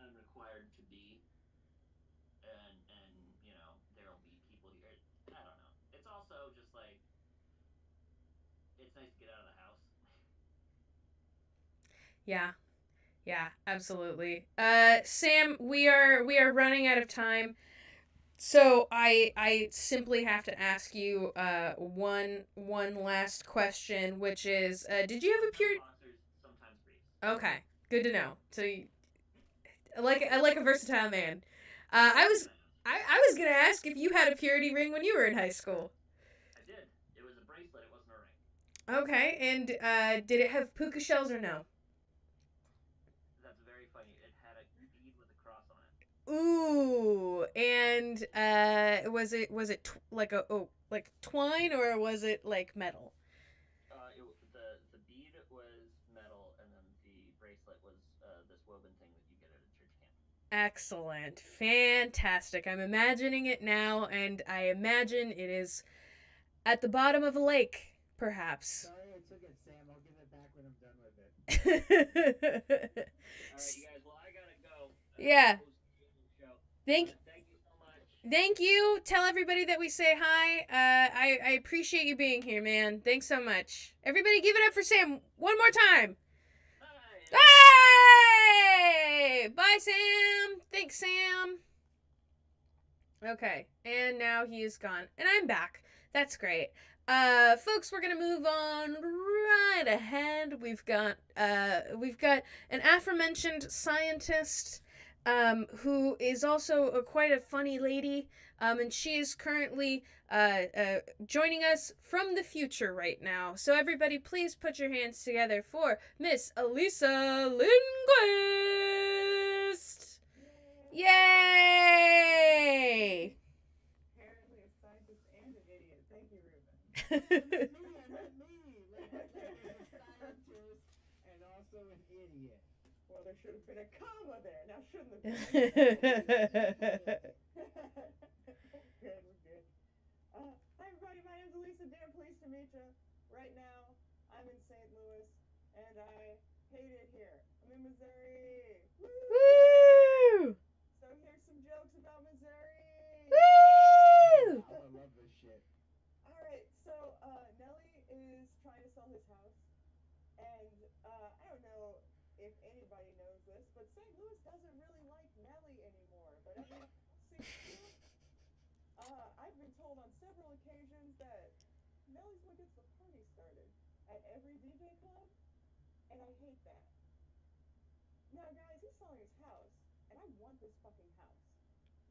S4: I'm required to be, and there'll be people here. I don't know. It's also just like it's nice to get out of the house.
S3: Yeah. Yeah. Absolutely. Sam, we are running out of time. So I simply have to ask you one last question, which is did you have a period?
S4: Boxers, sometimes briefs.
S3: Okay, good to know. So I like a versatile man. I was gonna ask if you had a purity ring when you were in high school.
S4: I did. It was a bracelet. It wasn't a ring.
S3: Okay, and did it have puka shells or no?
S4: That's very funny. It had a bead with a cross on it.
S3: Ooh, and was it like twine, or was it like metal?
S4: The bead was metal, and then the bracelet was this woven thing that you get at a church camp.
S3: Excellent, fantastic. I'm imagining it now, and I imagine it is at the bottom of a lake, perhaps.
S1: Sorry I took it, Sam. I'll give it back when I'm done with it.
S4: All right, you guys. Well, I gotta go.
S3: Yeah.
S4: Thank you so much.
S3: Thank you. Tell everybody that we say hi. I appreciate you being here, man. Thanks so much. Everybody give it up for Sam one more time. Hi. Bye, Sam. Thanks, Sam. Okay, and now he is gone. And I'm back. That's great. Folks, we're gonna move on right ahead. We've got an aforementioned scientist, who is also quite a funny lady, and she is currently joining us from the future right now. So everybody, please put your hands together for Miss Alissa Lindquist. Yay!
S2: Apparently a scientist and an idiot. Thank you, Ruben.
S1: I meant me. Like a scientist and also an idiot.
S2: Well, there should have been a comma there. Now shouldn't have been. We're good. Hi, everybody. My name's Alissa. Damn pleased to meet you. Right now, I I'm in St. Louis, and I hate it here. I'm in Missouri. Woo!
S3: Woo!
S2: So here's some jokes about Missouri.
S3: Woo!
S1: I love this shit.
S2: All right, so Nelly is trying to sell his house, and I don't know if anybody knows this, but St. Louis doesn't really like Nelly anymore. But everyone else seems to. I've been told on several occasions that Nelly's what gets the party started at every DJ club, and I hate that. Now, guys, he's selling his house, and I want this fucking house.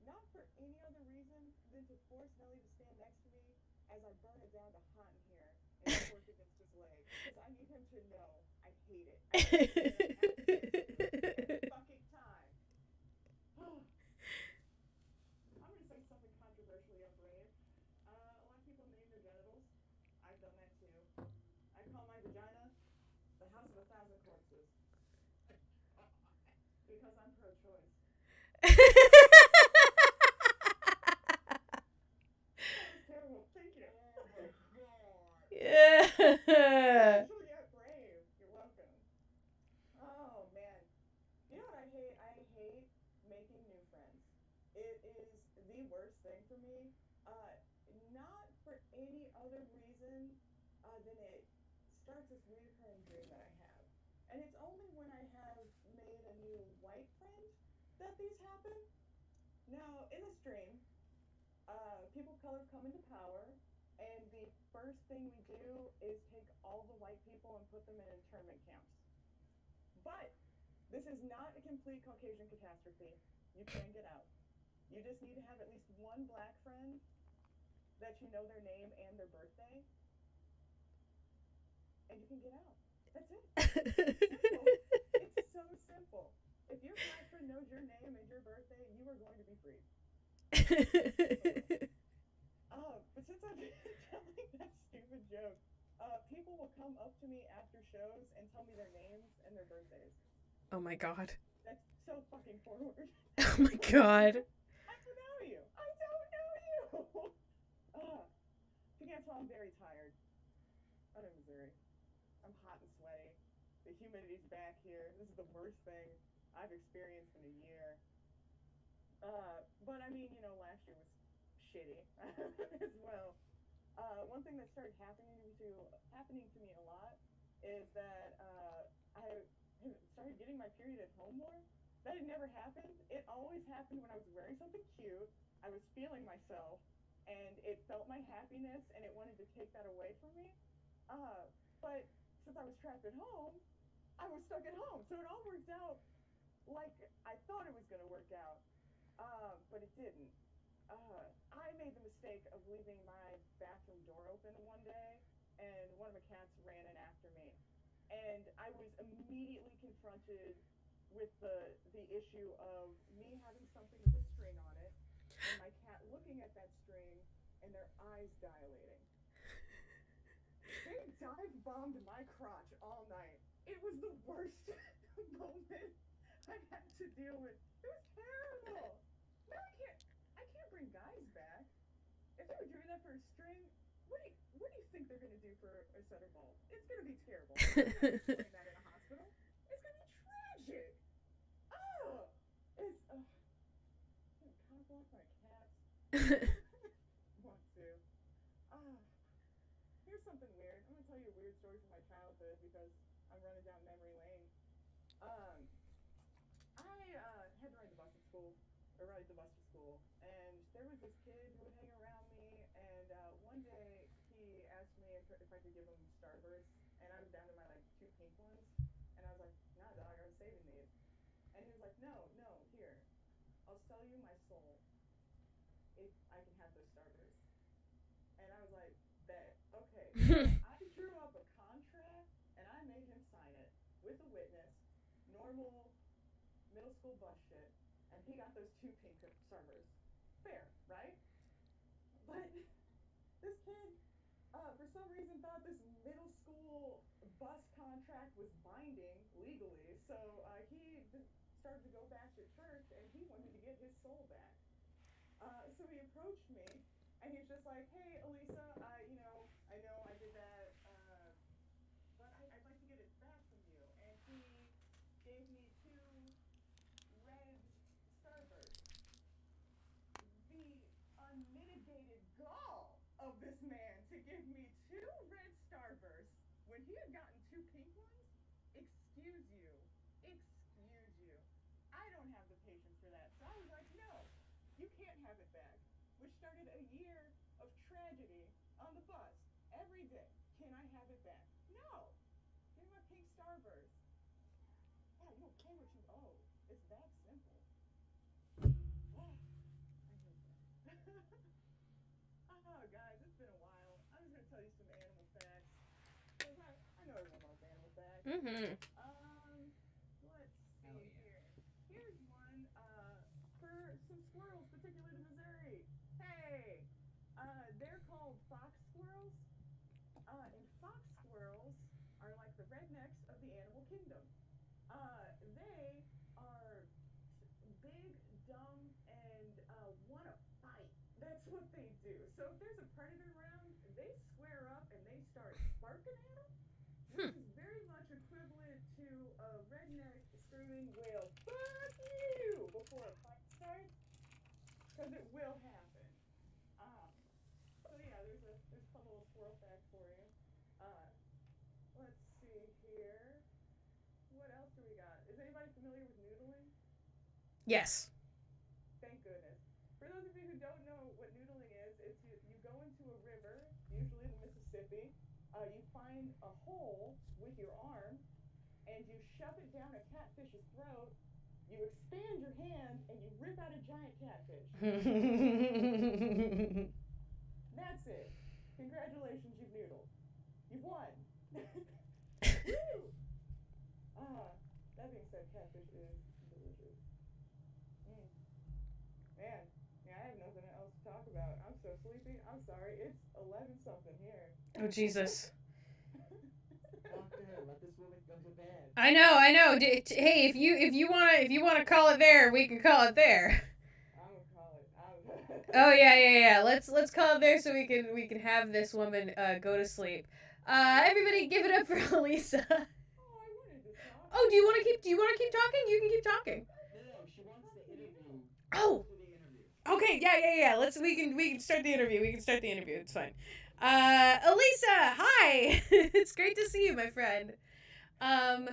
S2: Not for any other reason than to force Nelly to stand next to me as I burn it down to hot in here and twerk against his leg. Because I need him to know I hate it. I hate it, and I have to get to it every fucking time. I'm going to say something controversially brave. A lot of people name their genitals. I've done that too. I call my vagina the house of 1,000 corpses because I'm pro-choice. That was terrible. Thank you.
S1: Oh my god.
S3: Yeah.
S2: Actually got brave. You're welcome. Oh man. You know what I hate? I hate making new friends. It is the worst thing for me. Uh, Not for any other reason than it starts this reoccurring dream that I have. And it's only when I have made a new white friend that these happen. Now, in this dream, people of color come into power, and the first thing we do is take all the white people and put them in internment camps. But this is not a complete Caucasian catastrophe. You can get out. You just need to have at least one black friend that you know their name and their birthday, and you can get out. That's it. It's simple. It's so simple. If your black friend knows your name and your birthday, you are going to be freed. But since I've been telling that stupid joke, people will come up to me after shows and tell me their names and their birthdays.
S3: Oh my god.
S2: That's so fucking forward.
S3: Oh my god.
S2: I don't know you. I don't know you. If you can't tell, I'm very tired. I'm in Missouri. I'm hot and sweaty. The humidity's back here. This is the worst thing I've experienced in a year. But I mean, last year was shitty as well. One thing that started happening to me a lot is that I started getting my period at home more. That had never happened. It always happened when I was wearing something cute. I was feeling myself, and it felt my happiness, and it wanted to take that away from me. But since I was trapped at home, I was stuck at home. So it all worked out like I thought it was going to work out, but it didn't. I made the mistake of leaving my bathroom door open one day, and one of the cats ran in after me. And I was immediately confronted with the issue of me having something with a string on it, and my cat looking at that string, and their eyes dilating. They dive bombed my crotch all night. It was the worst moment I've had to deal with. It was terrible. Now I can't bring guys back. If they were doing that for a string, what do you think they're gonna do for a set of balls? It's gonna be terrible. I'm not explain that in a hospital. It's gonna be tragic. Oh, I'm gonna cock block my cats. Want to? Ah, here's something weird. I'm gonna tell you a weird story from my childhood because I'm running down memory lane. Um, I had to ride the bus at school, or ride the bus to school, and there was this kid who would hang around me. And one day he asked me if I could give him Starburst, and I was down to my like two pink ones, and I was like, "Nah, dog, I was saving these." And he was like, "No, no, here, I'll sell you my soul if I can have those Starbursts." And I was like, "Bet, okay." So I drew up a contract, and I made him sign it with a witness, normal middle school bus shit, and he got those two pink Starbursts. Fair, right? But this kid, for some reason, thought this middle school bus contract was binding legally, so he started to go back to church, and he wanted to get his soul back. So he approached me, and he's just like, "Hey, Alissa, I know I did that, but started a year of tragedy on the bus every day. Can I have it back? No. Give me my pink starburst. Yeah, you don't pay what you owe. It's that simple. Oh, I hate that. Oh, guys, it's been a while. I'm just gonna tell you some animal facts because I know everyone loves animal facts.
S3: Mm-hmm.
S2: Let's
S1: Hell
S2: see
S1: yeah.
S2: here. Here's one for some squirrels, particularly to Missouri. Hey, they're called fox squirrels. And fox squirrels are like the rednecks of the animal kingdom. They are big, dumb, and want to fight. That's what they do. So if there's a predator around, they square up and they start barking at them, which
S3: Hmm.
S2: is very much equivalent to a redneck screaming, "Well, fuck you!" before a fight starts, because it will happen. Um, so yeah, there's a fun little squirrel fact for you. Uh, let's see here. What else do we got? Is anybody familiar with noodling?
S3: Yes.
S2: Thank goodness. For those of you who don't know what noodling is, it's you go into a river, usually the Mississippi. You find a hole with your arm, and you shove it down a catfish's throat. You expand your hand, and you rip out a giant catfish. That's it. Congratulations, you've noodled. You've won. Woo! Ah, that being said, catfish is delicious. Mm. Man, yeah, I have nothing else to talk about. I'm so sleepy. I'm sorry. It's 11 something here.
S3: Oh, Jesus.
S1: Doctor, let this woman go to bed.
S3: I know, I know. Hey, if you wanna call it there, we can call it there.
S2: I'm gonna call it.
S3: Oh yeah. Let's call it there so we can have this woman go to sleep. Everybody, give it up for Alissa.
S2: Oh, I wanted to talk.
S3: Oh, do you want to keep talking? You can keep talking.
S1: No, she wants the interview.
S3: Oh.
S1: To the interview.
S3: Okay, yeah. We can start the interview. It's fine. Alissa, hi. It's great to see you, my friend. I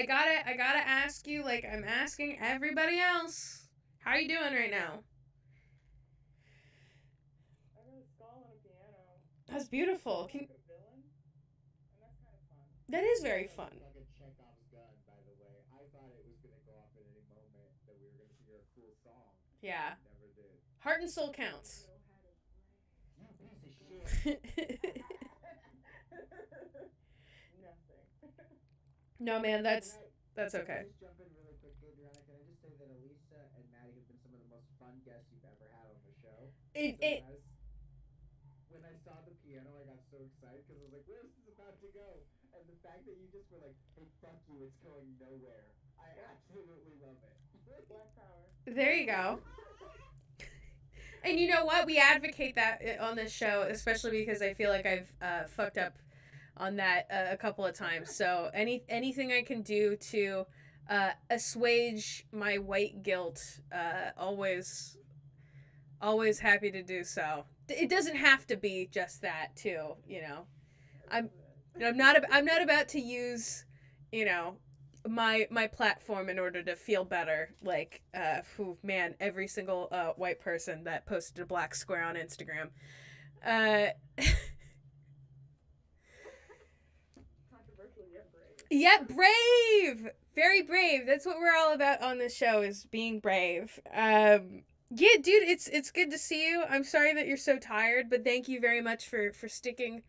S3: gotta ask you, like I'm asking everybody else. How are you doing right now?
S2: I got a skull on a piano.
S3: That's beautiful.
S2: Like a villain, and that's kind of fun.
S3: That is very fun.
S1: Like a Chekhov's gun, by the way. I thought it was gonna go off at any moment that we were gonna hear a cool song.
S3: Yeah.
S1: It never did.
S3: Heart and soul counts.
S1: You piece of shit.
S2: Nothing.
S3: No, man, that's okay.
S1: Can I just jump in really quick, Adriana? Can I just say that Alissa and Maddie have been some of the most fun guests you've ever had on the show? When I saw the piano, I got so excited because I was like, "Where is this about to go?" And the fact that you just were like, "Hey, fuck you, it's going nowhere." I absolutely love it.
S2: Black power.
S3: There you go. And you know what? We advocate that on this show, especially because I feel like I've fucked up on that a couple of times. So anything I can do to assuage my white guilt, always happy to do so. It doesn't have to be just that, too. You know, I'm not about to use, my platform in order to feel better. Like, man, every single white person that posted a black square on Instagram.
S2: Controversial yet brave.
S3: Yeah, brave! Very brave. That's what we're all about on this show, is being brave. Yeah, dude, it's good to see you. I'm sorry that you're so tired, but thank you very much for sticking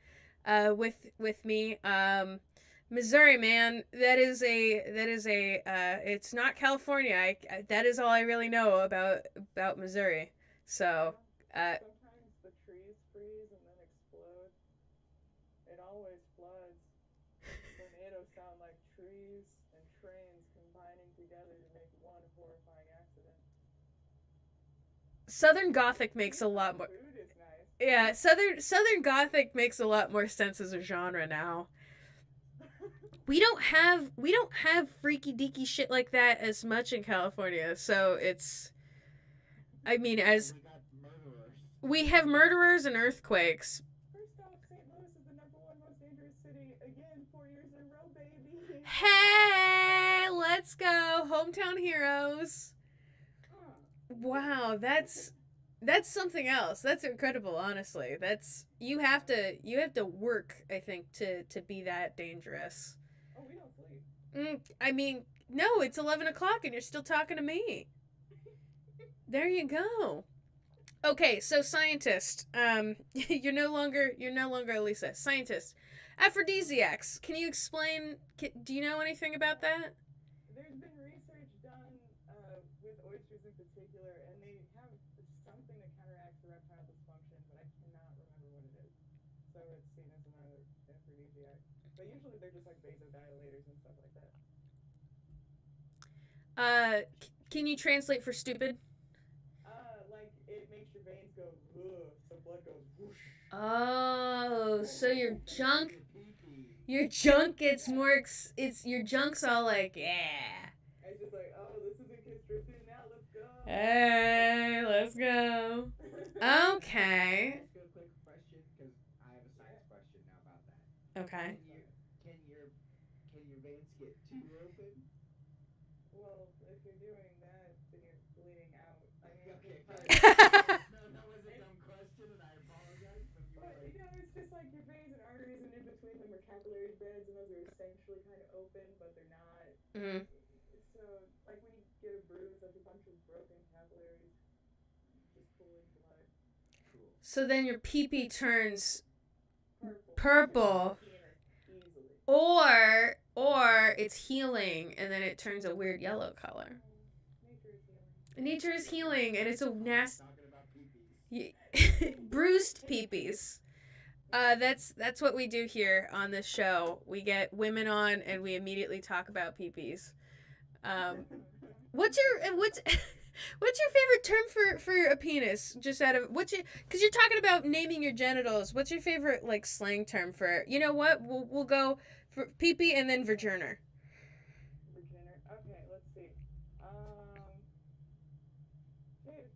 S3: with me. Missouri, man, that is a it's not California. That is all I really know about Missouri. So,
S2: Sometimes the trees freeze and then explode. It always floods. Tornadoes sound like trees and trains combining together to make one horrifying accident.
S3: Southern Gothic makes a lot more.
S2: Food is nice.
S3: Yeah, Southern Gothic makes a lot more sense as a genre now. We don't have freaky deaky shit like that as much in California, so it's. I mean, as
S1: We got murderers.
S3: we have murderers and earthquakes.
S2: First off, St. Louis is the #1 most dangerous city again 4 years in a row, baby.
S3: Hey, let's go, hometown heroes.
S2: Huh.
S3: Wow, that's That's something else. That's incredible, honestly. That's you have to work, I think, to be that dangerous.
S2: Oh, we don't sleep.
S3: I mean, no, it's 11 o'clock and you're still talking to me. There you go. Okay, so scientist. You're no longer Alissa. Scientist. Aphrodisiacs. Can you explain? Do you know anything about that?
S2: There's been research done with oysters in particular, and they have something that counteracts erectile dysfunction, but I cannot remember what it is. So it's seen as another aphrodisiac. But usually they're just like vasodilators and stuff like that.
S3: Can you translate for stupid?
S2: Like it makes your veins go, ugh, so blood goes whoosh.
S3: Oh, so your junk gets more. Your junk's all like, yeah.
S2: It's just like, oh, this isn't constricted now. Let's go.
S3: Hey, let's go. Okay.
S1: Ask a quick question because I have a science question now about that.
S3: Okay.
S1: Can your veins get too open?
S2: Well, if you're doing that, then you're bleeding out. I mean,
S1: Okay,
S3: Yeah.
S1: no, that was a dumb question, and I apologize. But you were
S2: but
S1: like,
S2: you know, it's just like your veins and arteries, and in between them are capillary beds, and those are essentially kind of open, but they're not.
S3: Mhm.
S2: So, like when you get a bruise, like a bunch of broken capillaries, just pooling blood.
S1: cool.
S3: So then your pee-pee turns
S2: Purple.
S3: purple,
S2: Easily.
S3: or it's healing, and then it turns a weird yellow color.
S2: Nature is healing.
S3: Nature is healing, and it's a nasty,
S1: Talking about pee-pees.
S3: bruised peepees. That's what we do here on this show. We get women on, and we immediately talk about peepees. What's your favorite term for a penis? Just out of because you're talking about naming your genitals. What's your favorite like slang term for? You know what? We'll go for peepee and then virginer.
S2: Virginer. Okay, let's see.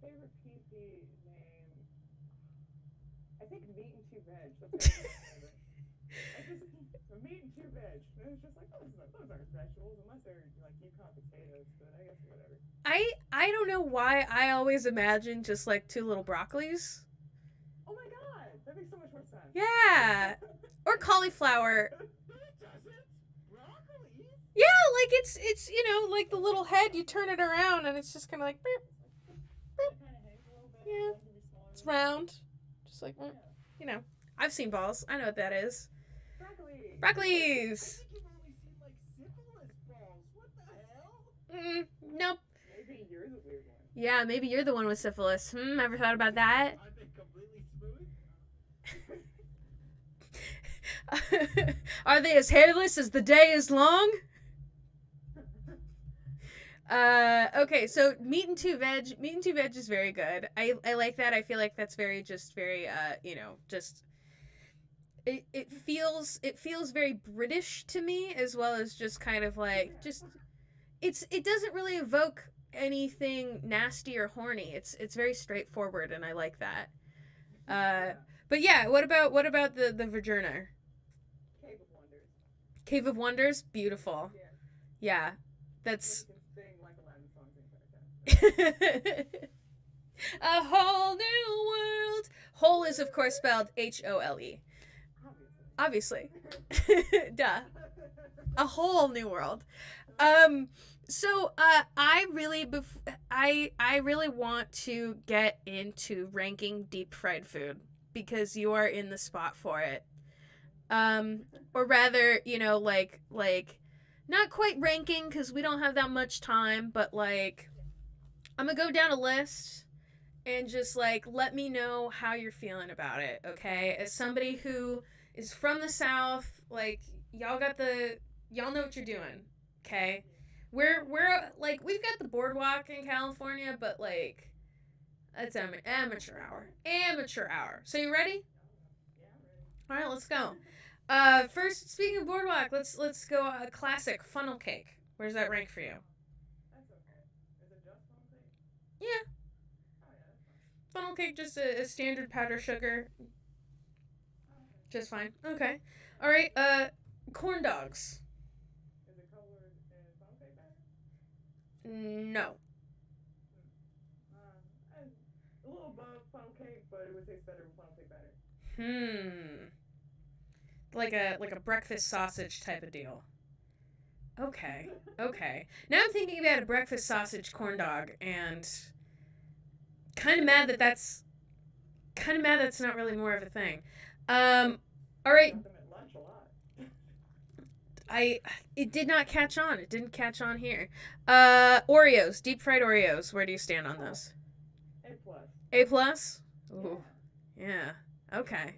S2: Favorite pee-pee name. I think meat and two veg. That's gotta be my favorite. I just meat and two veg. And it's just like those aren't vegetables unless they're like Yukon potatoes. But I guess whatever.
S3: I don't know why I always imagine just like two little broccolis.
S2: Oh my god, that makes so much more sense.
S3: Yeah, or cauliflower.
S1: Does it? Broccoli?
S3: Yeah, like it's like the little head. You turn it around and it's just kind of like beep.
S2: It kind of hangs a little bit.
S3: Yeah.
S2: One can be smaller
S3: It's
S2: than
S3: round, just like
S2: Yeah.
S3: I've seen balls. I know what that is.
S2: Broccoli.
S1: I
S3: Broccolis.
S1: think you've only seen like syphilis balls. What the hell?
S3: Nope.
S2: Maybe you're the weird one.
S3: Yeah, maybe you're the one with syphilis. Ever thought about that?
S1: Aren't they completely smooth?
S3: Are they as hairless as the day is long? Okay, so meat and two veg. Meat and two veg is very good. I like that. I feel like that's very just it feels very British to me, as well as just kind of like just it doesn't really evoke anything nasty or horny. It's very straightforward, and I like that. But yeah, what about the Virginer?
S2: Cave of Wonders.
S3: Cave of Wonders, beautiful.
S2: Yeah.
S3: Yeah, that's
S2: You can sing like Aladdin songs and like that.
S3: a whole new world. Whole is of course spelled HOLE.
S2: Obviously.
S3: Obviously. Duh. A whole new world. So I really want to get into ranking deep fried food because you are in the spot for it. Or rather, like not quite ranking because we don't have that much time, but like I'm gonna go down a list and just like let me know how you're feeling about it, okay? As somebody who is from the South, like y'all know what you're doing, okay? We're like we've got the boardwalk in California, but like it's amateur hour. Amateur hour. So you ready?
S2: Yeah, I'm ready.
S3: All right, let's go. First, speaking of boardwalk, let's go classic funnel cake. Where does that rank for you?
S2: That's okay. Is it just funnel cake?
S3: Yeah,
S2: Oh yeah, that's fine.
S3: funnel cake, just a standard powder sugar,
S2: Oh, okay.
S3: just fine. Okay. All right. Corn dogs.
S2: Is it colored in funnel cake batter?
S3: No.
S2: A little above great, but it would taste better with funnel cake batter.
S3: Like a breakfast sausage type of deal. Okay. Okay. Now I'm thinking about a breakfast sausage corn dog, and kind of mad that's not really more of a thing. All right.
S2: Got them at lunch a lot.
S3: It did not catch on. It didn't catch on here. Oreos, deep fried Oreos. Where do you stand on those?
S2: A plus.
S3: A plus? Ooh.
S2: Yeah.
S3: Yeah. Okay.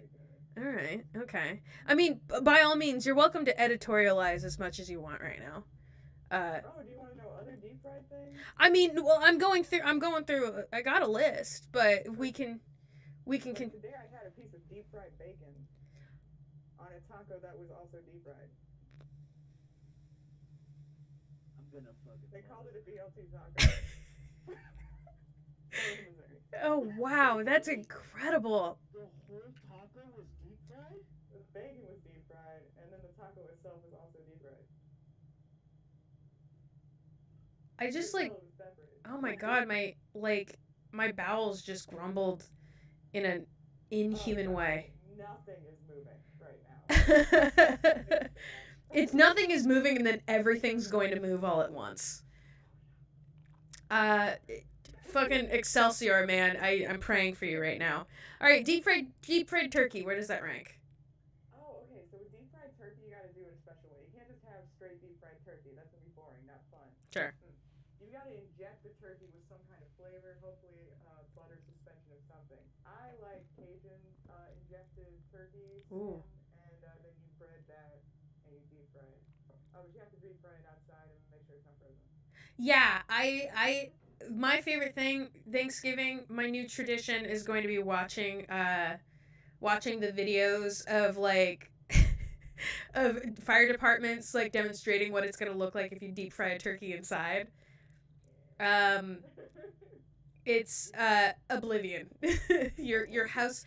S3: All right. Okay. I mean, by all means, you're welcome to editorialize as much as you want right now.
S2: Oh, do you want to know other deep fried things?
S3: I mean, well, I'm going through. I got a list, but we can.
S2: Like today I had a piece of deep fried bacon on a taco that was also deep fried.
S1: I'm gonna fucking.
S2: They called it a BLT taco. Missouri.
S3: Oh wow, that's incredible.
S1: The whole taco was deep fried?
S2: The bacon was deep fried, and then the taco itself was also deep fried.
S3: I just like. Oh my god, my bowels just grumbled in an inhuman way.
S2: Nothing is moving right now.
S3: It's nothing is moving, and then everything's going to move all at once. Fucking Excelsior, man! I'm praying for you right now. All right, deep fried turkey. Where does that rank?
S2: Oh, okay. So with deep fried turkey, you got to do it a special way. You can't just have straight deep fried turkey. That's gonna be boring, not fun.
S3: Sure.
S2: You got to inject the turkey with some kind of flavor, hopefully butter suspension of something. I like Cajun injected turkey skin, and then you bread that and you deep fry it. Oh, but you have to deep fry it outside and make sure it's not frozen.
S3: Yeah, my favorite thing, Thanksgiving, my new tradition is going to be watching the videos of like of fire departments like demonstrating what it's going to look like if you deep fry a turkey inside. It's oblivion. your house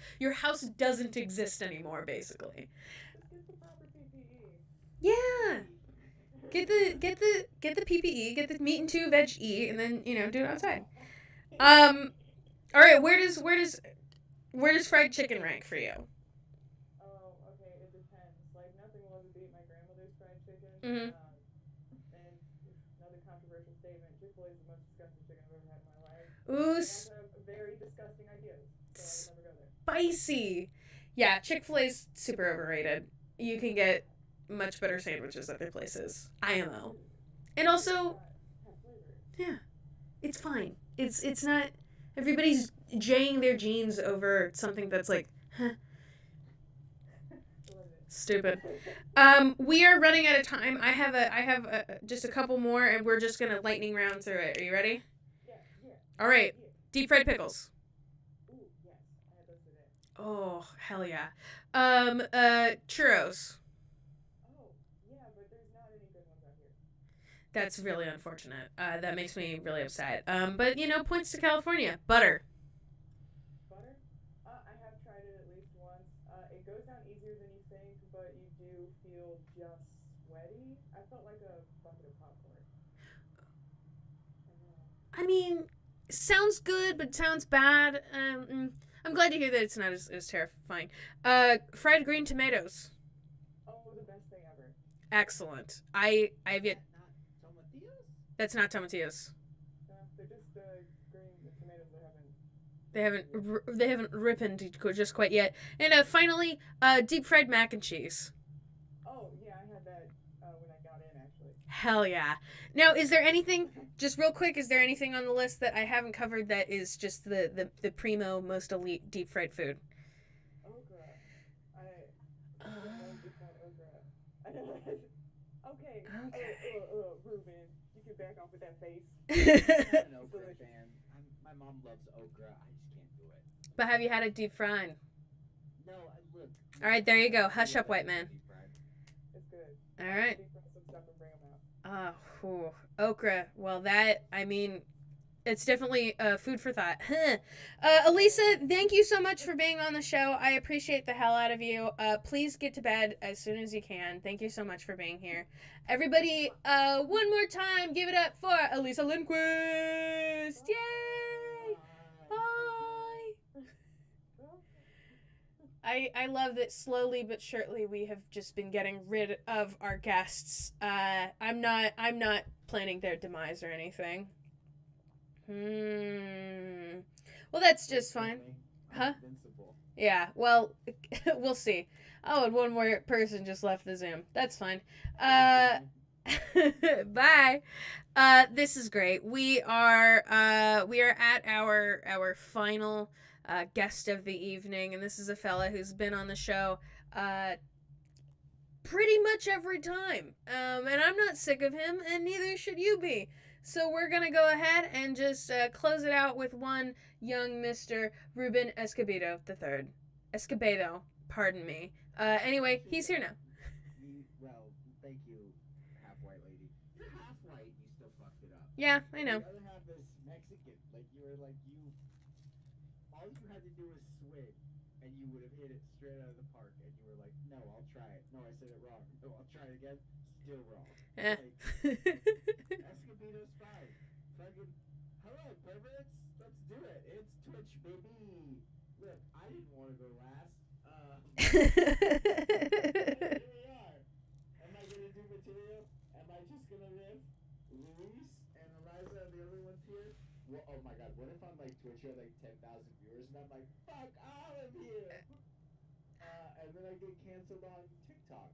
S3: doesn't exist anymore, basically.
S2: Just get the proper PPE.
S3: Yeah. Get the PPE, get the meat and 2 veg E, and then do it outside. All right, where does fried chicken rank for you?
S2: Oh, okay, it depends. Like nothing will ever beat my grandmother's fried chicken.
S3: Mhm.
S2: And another controversial statement: Chick-fil-A is the most disgusting chicken I've ever had in my life.
S3: Ooh,
S2: They also have very disgusting ideas, so I would never go there.
S3: spicy. Yeah, Chick-fil-A's super overrated. You can get much better sandwiches at their places. IMO. And also,
S2: Have flavor.
S3: yeah, it's fine. It's not. Everybody's jaying their jeans over something that's like, huh, stupid. We are running out of time. I have just a couple more, and we're just gonna lightning round through it. Are you ready?
S2: Yeah.
S3: All right.
S2: Yeah.
S3: Deep fried pickles.
S2: Ooh, yes, I had those today.
S3: Oh, hell yeah. Churros.
S2: Oh, yeah, but there's not any good ones out here.
S3: That's really unfortunate. That makes me really upset. But points to California. Butter.
S2: Butter? I have tried it at least once. It goes down easier than you think, but you do feel just sweaty. I felt like a bucket of popcorn.
S3: I mean, sounds good, but sounds bad. I'm glad to hear that it's not as terrifying. Fried green tomatoes.
S2: Oh, the best thing ever.
S3: Excellent. I've yet.
S1: Not tomatillos?
S3: That's not tomatillos.
S2: They're just green tomatoes that haven't.
S3: They haven't ripened just quite yet. And finally, deep fried mac and cheese.
S2: Oh, yeah, I had that when I got in, actually.
S3: Hell yeah. Now, is there anything, just real quick, is there anything on the list that I haven't covered that is just the primo, most elite deep fried food?
S2: Okra. I don't know deep fried okra. I don't know. Okay.
S3: Okay.
S2: Ruben, you can back off with that face.
S1: I'm an okra fan. My mom loves okra. I just can't do it.
S3: But have you had it deep fried?
S1: No, look.
S3: All right, there you go. Hush up, white man.
S1: Deep fried.
S2: It's good.
S3: All right.
S2: Deep fry some stuff and bring them out.
S3: Okra. Well, it's definitely food for thought. Alissa, thank you so much for being on the show. I appreciate the hell out of you. Please get to bed as soon as you can. Thank you so much for being here. Everybody, one more time, give it up for Alissa Lindquist. Yay! Bye! I love that slowly but surely we have just been getting rid of our guests. I'm not planning their demise or anything. Hmm. Well, that's just
S1: Wait for
S3: fine.
S1: me. I'm
S3: Huh?
S1: invincible.
S3: Yeah. Well, we'll see. Oh, and one more person just left the Zoom. That's fine.
S1: Wait
S3: Uh.
S1: for me.
S3: Bye. This is great. We are at our final guest of the evening, and this is a fella who's been on the show uh pretty much every time. And I'm not sick of him, and neither should you be. So we're gonna go ahead and just close it out with one young Mr. Ruben Escobedo the third. Escobedo, pardon me. Anyway,
S1: Actually,
S3: he's here now.
S1: well, thank you, half white lady. You're half white and you still fucked it up.
S3: Yeah, I know.
S1: The other half is Mexican. Like you were like you. All you had to do was swing, and you would have hit it straight out of the park. And you were like, "No, I'll try it. No, I said it wrong. No, I'll try it again. Still wrong."
S3: Eh.
S1: Like Escobedo's fine. Fucking hello, perverts. Let's do it. It's Twitch, baby. Look, I didn't want to go last. Here we are. Am I gonna do material? Am I just gonna riff? Luis and Eliza are the only ones here. Well, oh my god, what if on like Twitch you have like 10,000 viewers and I'm like, fuck all of you? And then I get canceled on TikTok.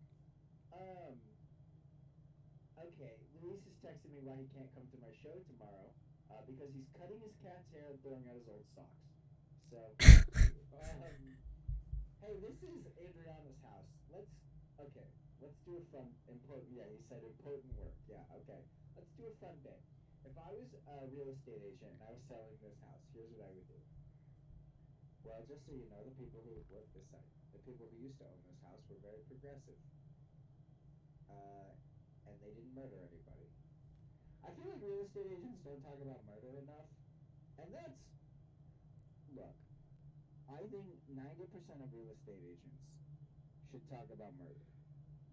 S1: Okay, Luis is texting me why he can't come to my show tomorrow because he's cutting his cat's hair and throwing out his old socks. So, hey, this is Adriana's house. Let's do a fun, important, yeah, he said important work. Yeah, okay. Let's do a fun bit. If I was a real estate agent and I was selling this house, here's what I would do. Well, just so you know, the people who work this site, the people who used to own this house were very progressive. And they didn't murder anybody. I feel like real estate agents don't talk about murder enough. And that's, look, I think 90% of real estate agents should talk about murder.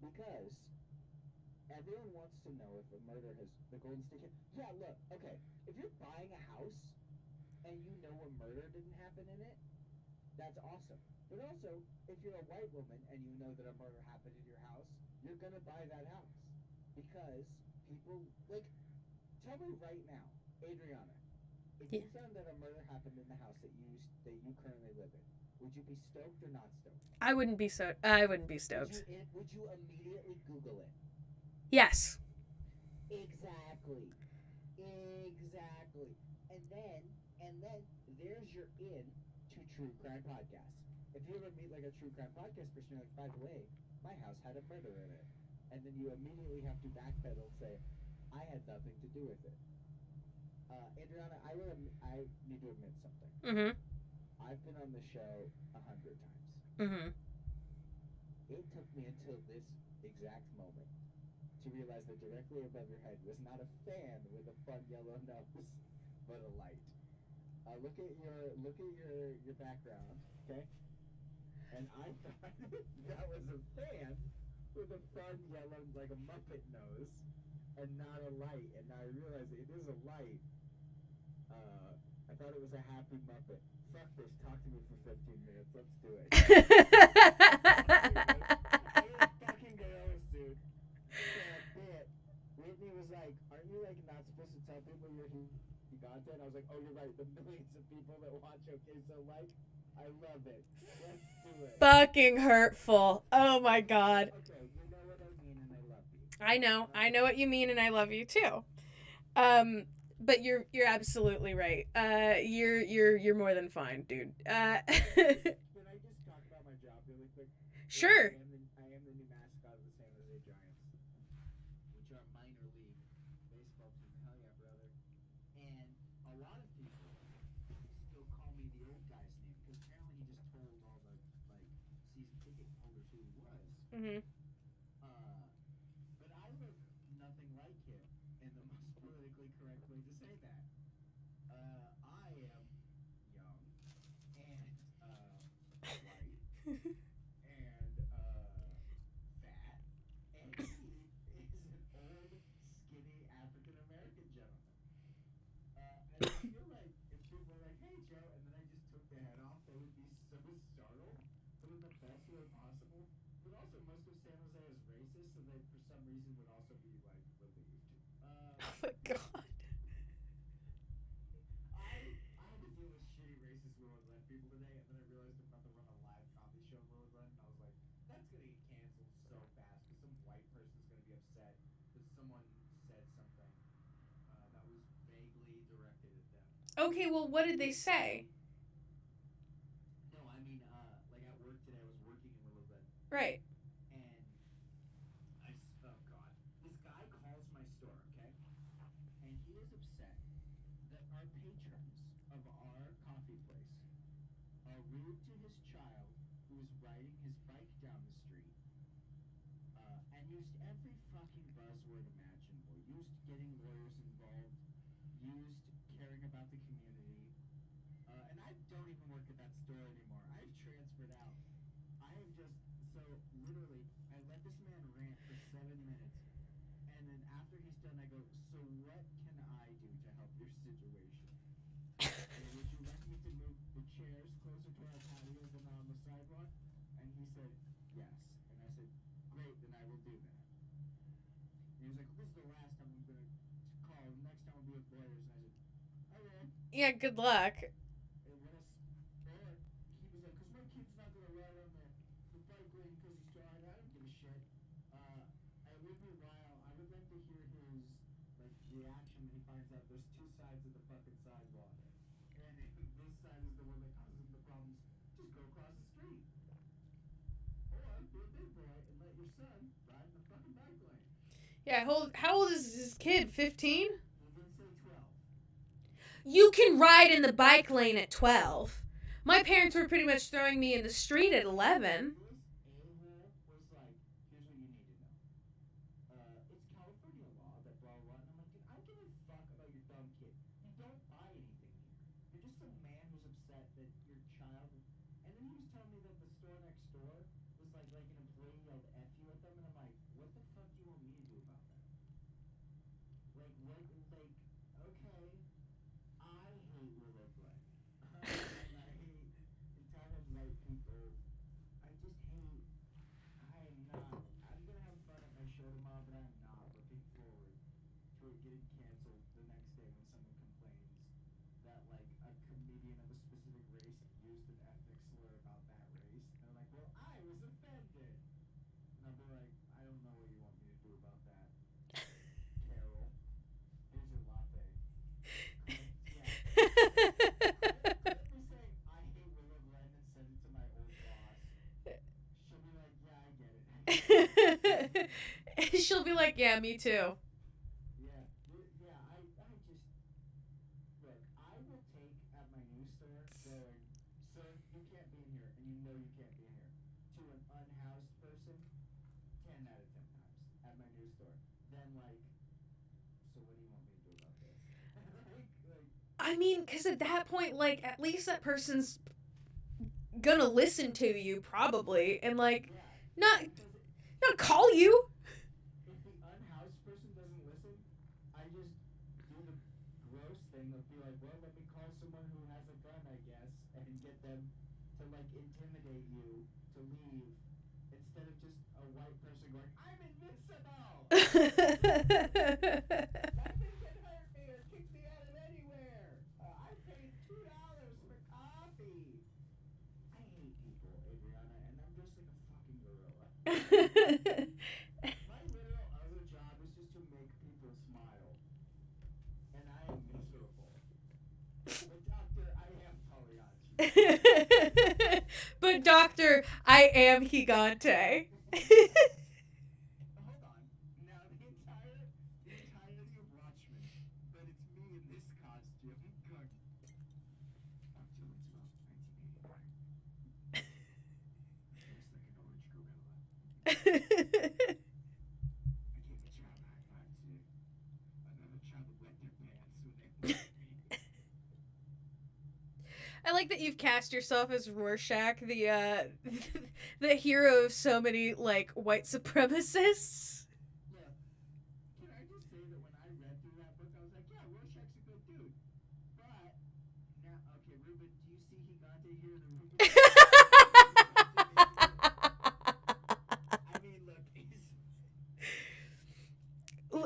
S1: Because everyone wants to know if a murder has the golden state. Yeah, look, okay, if you're buying a house and you know a murder didn't happen in it, that's awesome. But also, if you're a white woman and you know that a murder happened in your house, you're gonna buy that house. Because people, like, tell me right now, Adriana, if you found that a murder happened in the house that you currently live in, would you be stoked or not stoked?
S3: I wouldn't be stoked.
S1: Would you immediately Google it?
S3: Yes.
S1: Exactly. Exactly. And then there's your in to true crime podcasts. If you ever meet like a true crime podcast person, you're like, by the way, my house had a murder in it. And then you immediately have to backpedal and say, I had nothing to do with it. Adriana, I need to admit something.
S3: Mm-hmm.
S1: I've been on the show 100 times.
S3: Mm-hmm.
S1: It took me until this exact moment to realize that directly above your head was not a fan with a fun yellow nose, but a light. Look at your background, okay? And I thought that was a fan with a fun yellow, like a Muppet nose, and not a light. And now I realize it is a light. I thought it was a happy Muppet. Fuck this. Talk to me for 15 minutes. Let's do it. Fucking gorilla suit. Bit. Whitney was like, aren't you like not supposed to tell people you're content? I was like, oh, you're right. The millions of people that watch Okay So Like, I love it. Let's do it.
S3: Fucking hurtful. Oh my god.
S1: Okay, you know what I mean and I love you.
S3: I know what you mean and I love you too. But you're absolutely right. You're more than fine, dude.
S1: Can I just talk about my job really quick?
S3: Sure.
S1: I am the new mascot of the San Jose Giants, which are minor league baseball team. Hell yeah, brother. And a lot of people still call me the old guy's name because apparently he just told all the like season ticket holders who he was.
S3: Mm-hmm.
S1: But I look nothing like him in the most politically correct way to say that. I am young and white and fat, and he is an old, skinny African American gentleman. And I feel like if people were like, "Hey, Joe," and then I just took the head off, they would be so startled. But in the gonna get canceled so fast because some white person's gonna be upset because someone said something that was vaguely directed at them.
S3: Okay, well, what did they say?
S1: No, I mean, like at work today, I was working in Willow Bend,
S3: Right.
S1: and oh god, this guy calls my store, okay, and he is upset that our patrons of our coffee place are rude to his child who is riding his bike down the street, and used every fucking buzzword imaginable. Used getting lawyers involved. Used caring about the community. And I don't even work at that store anymore. I've transferred out. I have just, so literally, I let this man rant for 7 minutes. And then after he's done, I go, so what can I do to help your situation? Would you like me to move the chairs closer to our patio than on the sidewalk? And he said, yes. And I said, great, then I will do that. And he was like, this is the last time I'm going to call. The next time will be with lawyers. And I said, okay.
S3: Yeah, good luck.
S1: And what else? Or he was like, because my kid's not going to ride on the bike lane because he's tired. I don't give a shit. It would be while I would like to hear his like reaction when he finds out there's two sides of the fucking sidewalk, and this side is the one that causes him the problems. Just go across the street, or be a big boy and let your son ride in the fucking bike lane.
S3: Yeah, how old is this kid? 15?
S1: He did say 12.
S3: You can ride in the bike lane at 12. My parents were pretty much throwing me in the street at 11.
S1: This a-hole was like, here's what you need to know. It's California law that blah blah. And I'm like, dude, I don't give a fuck about your dumb kid. You don't buy anything here. You're just some man who's upset that your child. And then he was telling me that the store next door was like an employee yelled "F you" at them, and I'm like, what the fuck do you want me to do about that? Like what? Like okay, I hate Willow Glen. And I hate entitled white people. I just hate. I'm gonna have fun at my show tomorrow, but I'm not looking forward to it getting canceled the next day when someone complains that like a comedian of a specific race used an ethnic slur about that race. And they're like, well, I was offended. And I'll be like, I don't know what you want me to do about that. Carol, here's your latte. Let me say I hate Willow Glen and send it to my old boss. She'll be like, yeah, I get it.
S3: She'll be like, yeah, me too.
S1: Yeah, I just, look, I will take at my new store going, sir, you can't be in here, and you know you can't be in here, to an unhoused person, 10 out of 10 times at my new store. Then, like, so what do you want me to do about this?
S3: I mean, because at that point, like, at least that person's gonna listen to you, probably, and, like,
S1: yeah,
S3: not call you.
S1: if the unhoused person doesn't listen, I just do the gross thing of be like, well, let me call someone who has a gun, I guess, and get them to like intimidate you to leave, instead of just a white person going, I'm invincible. Nothing can hurt me or kick me out of anywhere. I paid $2 for coffee. I hate people, Adriana, and I'm just like a fucking gorilla. My literal other job is just to make people smile. And I am miserable. But doctor, I am Pagliacci.
S3: But doctor, I am Gigante.
S1: Hold on. Now the entirety of Watchmen, but it's me in this costume going, Doctor, it's about 1981. Looks like an orange gorilla. I gave a child a high five to another child who wet their pants when they looked at me.
S3: I like that you've cast yourself as Rorschach, the the hero of so many like white supremacists.
S1: Look, can I just say that when I read through that book, I was like, yeah, Rorschach's a good dude. But now, okay, Ruben, do you see Gigante here in the room? I mean, look, at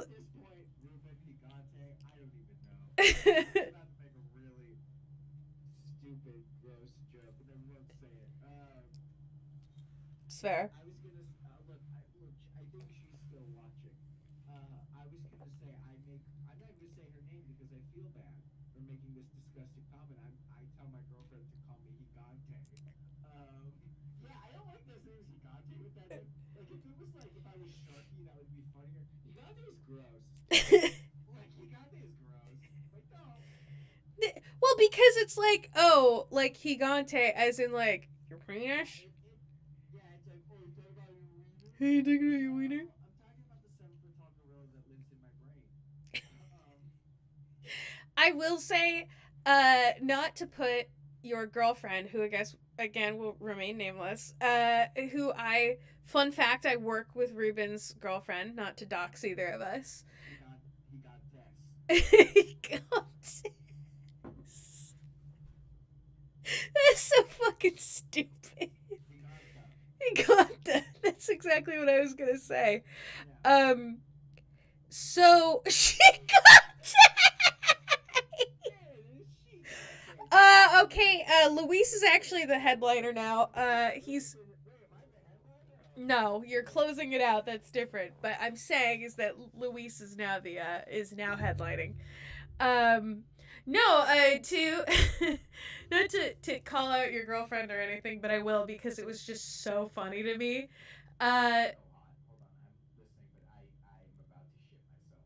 S1: this point, Ruben, Gigante, I don't even know. I'm about to make a really stupid, gross joke, and then we won't say it.
S3: It's fair.
S1: I was gonna I feel bad for making this disgusting comment. I tell my girlfriend to call me Gigante. Um, yeah, I don't like those names Gigante with that name. Like if it was like if I was Sharky, that would be funnier. Gigante is gross. Like Gigante is gross. Like don't.
S3: Well, because it's like, oh, like gigante, as in like your penis.
S1: Yeah, it's like, oh, you talking about your wiener?
S3: Hey, you talking about your wiener?
S1: I'm talking about the 7 foot tall gorilla that lives in my brain.
S3: I will say, not to put your girlfriend, who I guess again will remain nameless, fun fact, I work with Ruben's girlfriend, not to dox either of us.
S1: He got text.
S3: That's so fucking stupid. He got that. That's exactly what I was gonna say.
S1: Yeah.
S3: So she got okay, Luis is actually the headliner now. He's... No, you're closing it out. That's different. But I'm saying is that Luis is now headlining. No, to not to call out your girlfriend or anything, but I will because it was just so funny to me.
S1: Hold on, I'm listening, but I'm about to shit myself.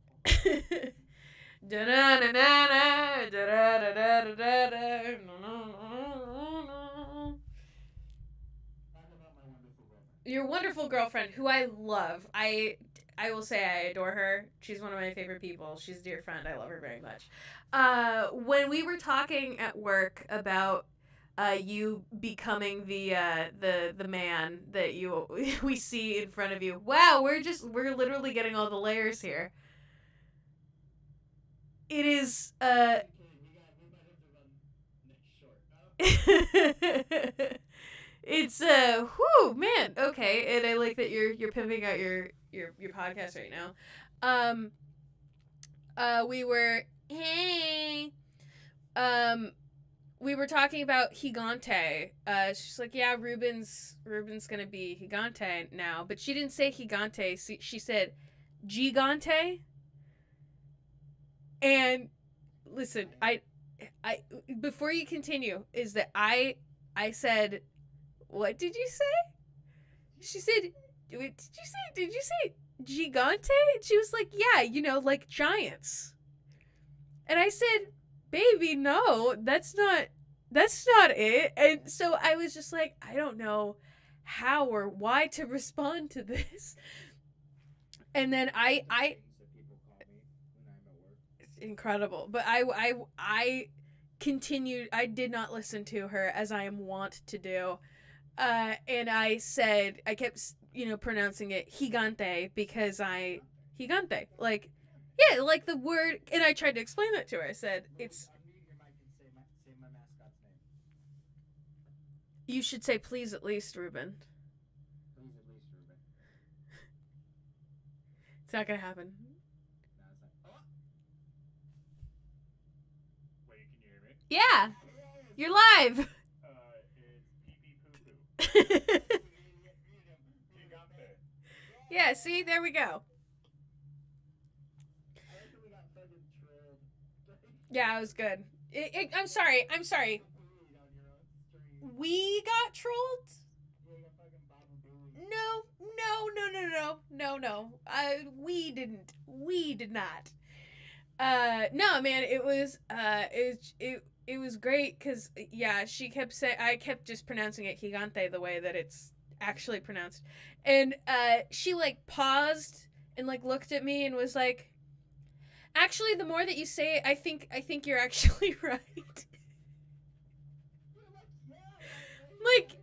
S1: Talk about my wonderful girlfriend.
S3: Your wonderful girlfriend, who I love. I will say I adore her. She's one of my favorite people. She's a dear friend. I love her very much. When we were talking at work about you becoming the man that you we see in front of you. Wow, we're literally getting all the layers here. It is it's whew, man, okay, and I like that you're pimping out your podcast right now. We were we were talking about Gigante. She's like, yeah, Ruben's gonna be Gigante now, but she didn't say Gigante. She said Gigante. And listen, I before you continue, is that I said, what did you say? She said, did you say Gigante? She was like, yeah, like giants. And I said, baby, no, that's not it. And so I was just like, I don't know how or why to respond to this. And then I it's incredible. But I continued. I did not listen to her as I am wont to do. And I kept, pronouncing it Gigante because Gigante. Like, yeah, like the word. And I tried to explain that to her. I said, it's.
S1: Unmute your mic and say my mascot's name.
S3: You should say, please, at least, Ruben.
S1: Please, at least, Ruben.
S3: It's not gonna happen.
S1: No, it's not. Oh!
S5: Wait, can you hear me?
S3: Yeah, you're live.
S5: It's pee pee poo poo. Gigante.
S3: Yeah, see, there we go.
S1: I like that we got fucking trolled.
S3: Yeah, it was good. I'm sorry. We got trolled?
S1: Yeah, you got fucking Baba Booey.
S3: No. We didn't. We did not. No, man, it was it was great because, yeah, she kept saying, I kept just pronouncing it Gigante the way that it's actually pronounced. And she, like, paused and, like, looked at me and was like, actually, the more that you say it, I think you're actually right. Like,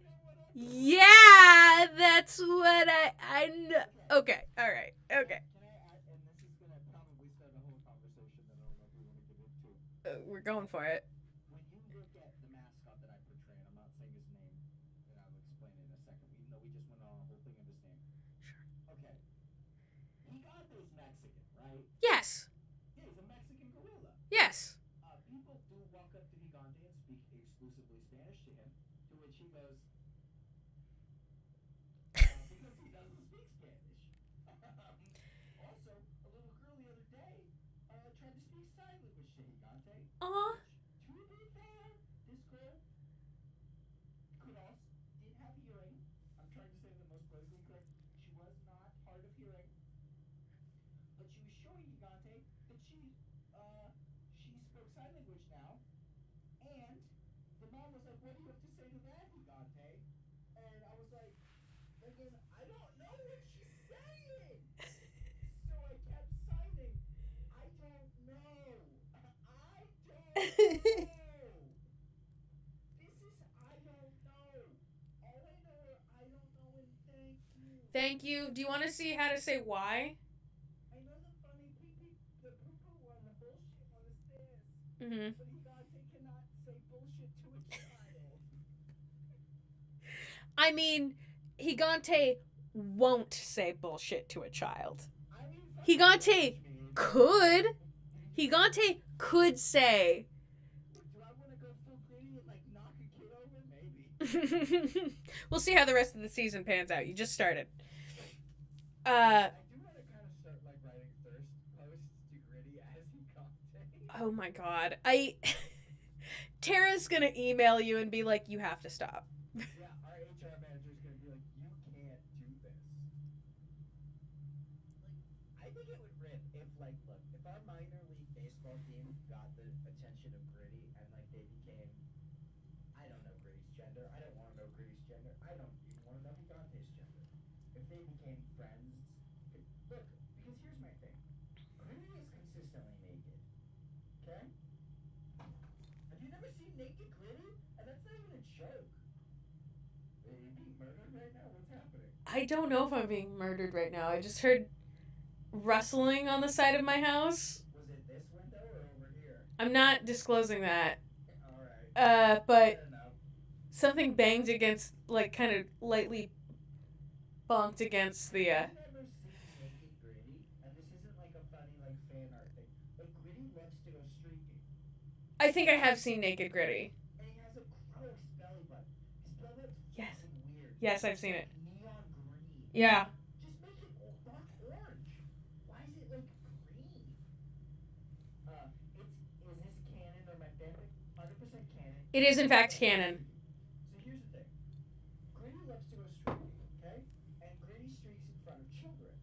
S3: yeah, that's what I know. Okay, all right, okay.
S1: Can I add, and this is gonna probably start a whole conversation that I don't know if we want to get into.
S3: We're going for it.
S1: When you look at the mascot that I portray, and I'm not saying his name, and I'll explain it in a second, even though we just went on a whole thing of his name.
S3: Sure.
S1: Okay. Gigante's Mexican, right?
S3: Yes.
S1: Yeah, he's a Mexican gorilla.
S3: Yes.
S1: People do walk up to Gigante and speak exclusively Spanish to him, to which he goes, because he doesn't speak Spanish. Also, a little girl the other day tried to speak sign language to Gigante.
S3: Aw.
S1: Which, to be fair, this girl did have hearing. I'm trying to say the most politically correct. She was not hard of hearing, but she was showing Gigante that she spoke sign language now, and the mom was like, "What do you have to say to that, Gigante?" And I was like, "Again, I don't know what she's saying." So I kept signing. I don't know. I don't know. This is I don't know. All I know are I don't know and thank you.
S3: Thank you. Do you want to see how to say why?
S1: I know the funny pee-pee, the poo-poo one, the bullshit one is this.
S3: Mm-hmm.
S1: But Higante cannot say bullshit to a child.
S3: I mean, Higante won't say bullshit to a child.
S1: I mean,
S3: Higante could. Higante could say.
S1: Do I want to go full gritty and like knock a kid over? Maybe.
S3: We'll see how the rest of the season pans out. You just started.
S1: I do want to kind of start like writing thirst posts to gritty as Higante.
S3: Oh my god. Tara's gonna email you and be like, you have to stop.
S1: Yeah, our HR manager's gonna be like, you can't do this. Like, I think it would rip if, like, look, if our minor league baseball team got the attention of Gritty and, like, they became, I don't know Gritty's gender. I don't want to know Gritty's gender. I don't even want to know Gigante's gender. If they became friends, look, because here's my thing. Gritty is consistently naked. Okay? Have you never seen naked Gritty? And that's not even a joke. Are you being murdered right now? What's happening?
S3: I don't know if I'm being murdered right now. I just heard rustling on the side of my house.
S1: Was it this window or over here?
S3: I'm not disclosing that.
S1: Alright.
S3: But something banged against, like, kind of lightly bumped against the,
S1: Have you ever seen naked Gritty? And this isn't like a funny, like, fan art thing. But Gritty loves to go streaking.
S3: I think I have seen Naked Gritty.
S1: And he has a gross belly button. His belly button's
S3: Yes.
S1: fucking weird.
S3: Yes, I've seen it.
S1: Neon green.
S3: Yeah.
S1: Just make it dark orange. Why is it, like, green? Is this canon or my fanfic? 100% canon.
S3: It is, in fact, canon.
S1: So here's the thing. Gritty loves to go streaking, okay? And Gritty streaks in front of children,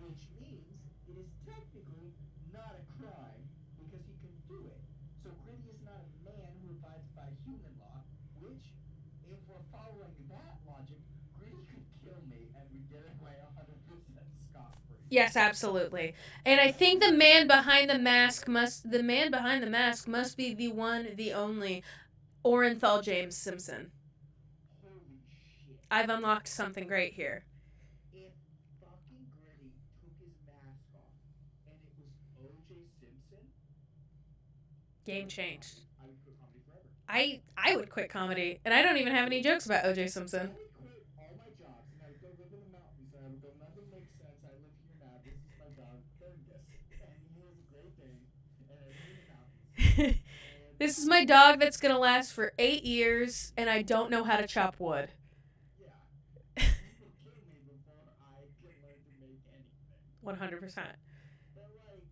S1: which means it is technically not a crime because he can do it. So Gritty is not a man who abides by human law, which, if we're following that logic, Gritty could kill me and we'd get away 100% scot-free.
S3: Yes, absolutely. And I think the man behind the mask must be the one, the only Orenthal James Simpson.
S1: Holy shit.
S3: I've unlocked something great here.
S1: If fucking Gritty took his mask off and it was O.J. Simpson,
S3: Game changed.
S1: I would quit comedy forever.
S3: I would quit comedy, and I don't even have any jokes about O.J. Simpson.
S1: I would quit all my jobs and I would go live in the mountains and I would go, nothing makes sense. I live here now. This is my dog, Lindquist. And he is a great Dane. And I live in the mountains.
S3: This is my dog that's gonna last for 8 years, and I don't know how to chop wood.
S1: Yeah. You will kill me before I can learn to make anything.
S3: 100%.
S1: But like,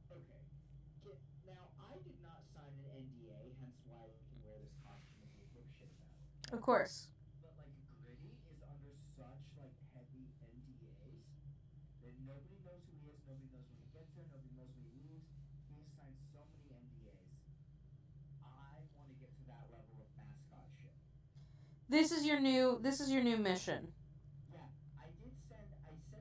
S1: okay. Now, I did not sign an NDA, hence why I can wear this costume and give a shit about it.
S3: Of course.
S1: But like, Gritty is under such like heavy NDAs that nobody knows who he is, nobody knows when he gets there, nobody knows when he leaves. He has signed so many NDAs. I want to get to that level of mascot shit.
S3: This is your new mission.
S1: Yeah, I sent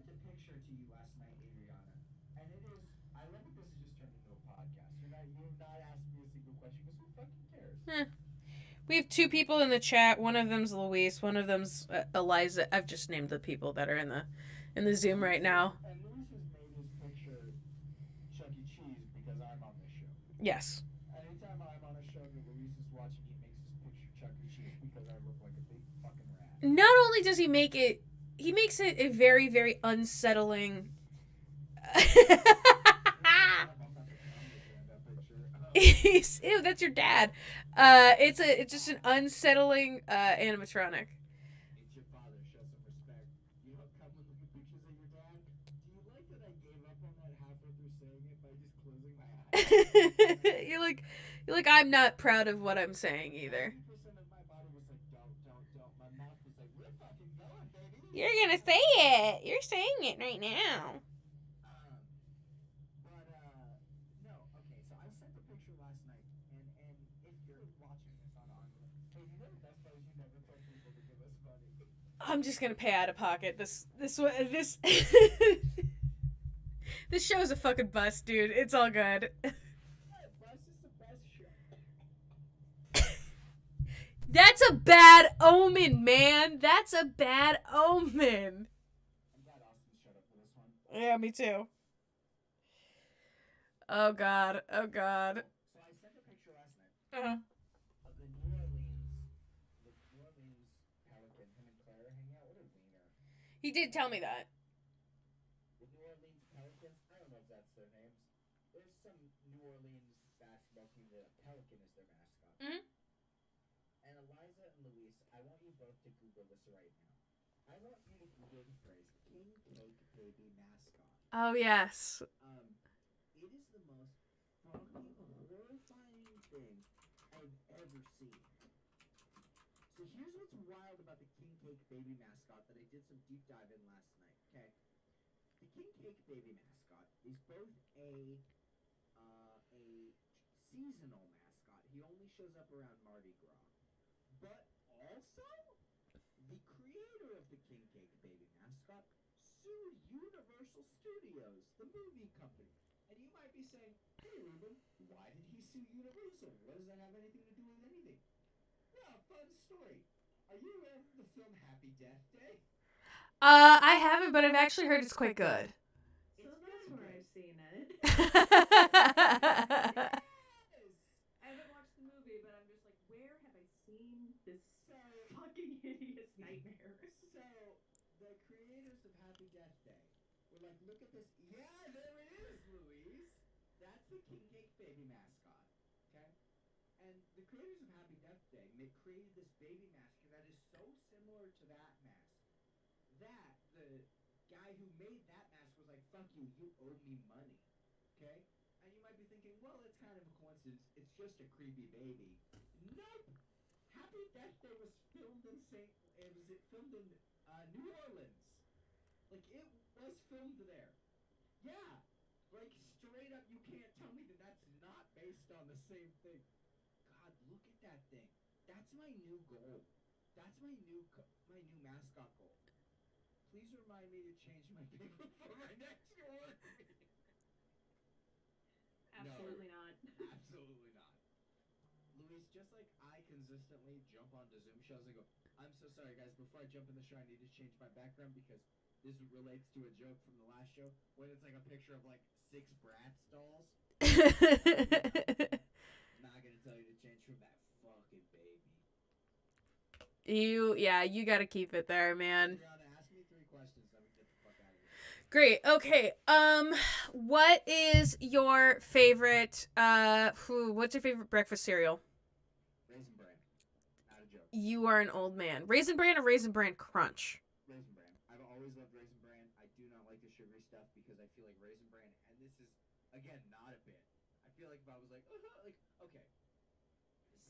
S1: a picture to you last night, Adriana, and it is. I love that this has just turned into a podcast. You have not asked me a single question because who fucking cares?
S3: We have 2 people in the chat. One of them's Luis. One of them's Eliza. I've just named the people that are in the Zoom right now.
S1: And Luis has made his picture Chuck E. Cheese because I'm on this show.
S3: Yes.
S1: Anytime I'm on a show that Luis is watching, he makes his picture Chuck E. Cheese because I look like a big fucking rat.
S3: Not only does he makes it a very, very unsettling. Ew, that's your dad. It's just an unsettling animatronic.
S1: It's your father. Show some respect. You know, come and look at pictures of your dad. Do you like that I gave up on that halfway through saying it by just closing my
S3: you're like, I'm not proud of what I'm saying either.
S1: 90% of my body was like, don't. My mouth was like, we're fucking going, baby.
S3: You're gonna say it. You're saying it right now.
S1: No, okay, so I sent the picture last night, and if you're watching this on audio, hey, you know the best part is you never told people to give us money.
S3: I'm just gonna pay out of pocket. This this show is a fucking bust, dude. It's all good.
S1: Bus is the best show.
S3: That's a bad omen, man. That's a bad omen.
S1: I'm glad Austin shut up for this one.
S3: Yeah, me too. Oh god. Oh god.
S1: So I sent a picture last night
S3: Uh-huh.
S1: of the New Orleans Pelican. Him and Claire hanging out. What a wiener.
S3: He did tell me that.
S1: The New Orleans Pelicans. I don't know if that's their names. There's some New Orleans basketball team that a pelican is their mascot.
S3: Mhm.
S1: And Eliza and Luis, I want you both to Google this right now. I want you to Google the phrase "King Cake Baby Mascot."
S3: Oh yes.
S1: It is the most fucking horrifying thing I've ever seen. So here's what's wild about the King Cake Baby Mascot that I did some deep dive in last night. Okay, the King Cake Baby Mascot is both a seasonal mascot. He only shows up around Mardi Gras, but also the creator of the King Cake Baby Mascot sued Universal Studios, the movie company. And you might be saying, hey, Ruben, why did he sue Universal? What does that have anything to do with anything? Well, fun story. Are you aware of the film Happy Death Day?
S3: I haven't, but I've actually heard it's quite good.
S6: So that's where I've seen it. I haven't watched the movie, but I'm just like, where have I seen this fucking hideous nightmare?
S1: So, the creators of Happy Death Day were like, look at this. Yeah, there it is, Louise. That's the King Cake Baby mascot. Okay? And the creators of Happy Death Day created this baby mascot that is so similar to that mask that the guy who made that mask was like, fuck you, you owe me money. Okay? And you might be thinking, well, it's kind of a coincidence. It's just a creepy baby. Nope. Happy Death Day was filmed in New Orleans. Like, it was filmed there. Yeah. Like, straight up, you can't tell me that that's not based on the same thing. God, look at that thing. That's my new goal. That's my new mascot goal. Please remind me to change my paper for my next order.
S6: Absolutely not.
S1: Absolutely not. Luis, just like I consistently jump onto Zoom shows and go, I'm so sorry, guys. Before I jump in the show, I need to change my background because this relates to a joke from the last show when it's like a picture of like 6 Bratz dolls. I'm not gonna tell you to change from that fucking baby.
S3: You gotta keep it there, man.
S1: Adriana, ask me 3 questions, then we can get the fuck out of here.
S3: Great. Okay. What is your favorite? What's your favorite breakfast cereal?
S1: Raisin Bran. Not a joke.
S3: You are an old man. Raisin Bran or Raisin Bran Crunch?
S1: Raisin Bran. I've always loved Raisin Bran. I do not like the sugary stuff because I feel like Raisin Bran, and this is, again, not a bit. I feel like if I was like, okay.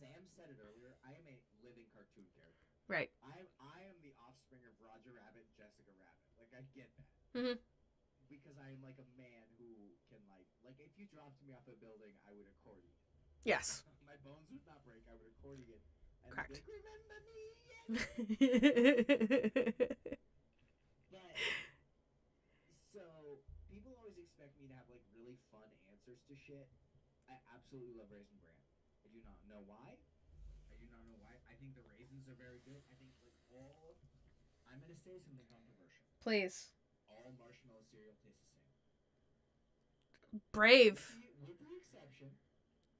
S1: Sam said it earlier, I am a living cartoon character.
S3: Right.
S1: I am the offspring of Roger Rabbit and Jessica Rabbit. Like, I get that.
S3: Mm-hmm.
S1: Because I am like a man who can like if you dropped me off a building, I would accordion.
S3: Yes.
S1: My bones would not break. I would accordion. And
S3: Correct.
S1: Like, remember me? But so people always expect me to have like really fun answers to shit. I absolutely love Raisin Bran. I do not know why. I think the raisins are very good. I think like I'm gonna say something controversial.
S3: Please.
S1: All marshmallow cereal tastes the same.
S3: Brave.
S1: With the exception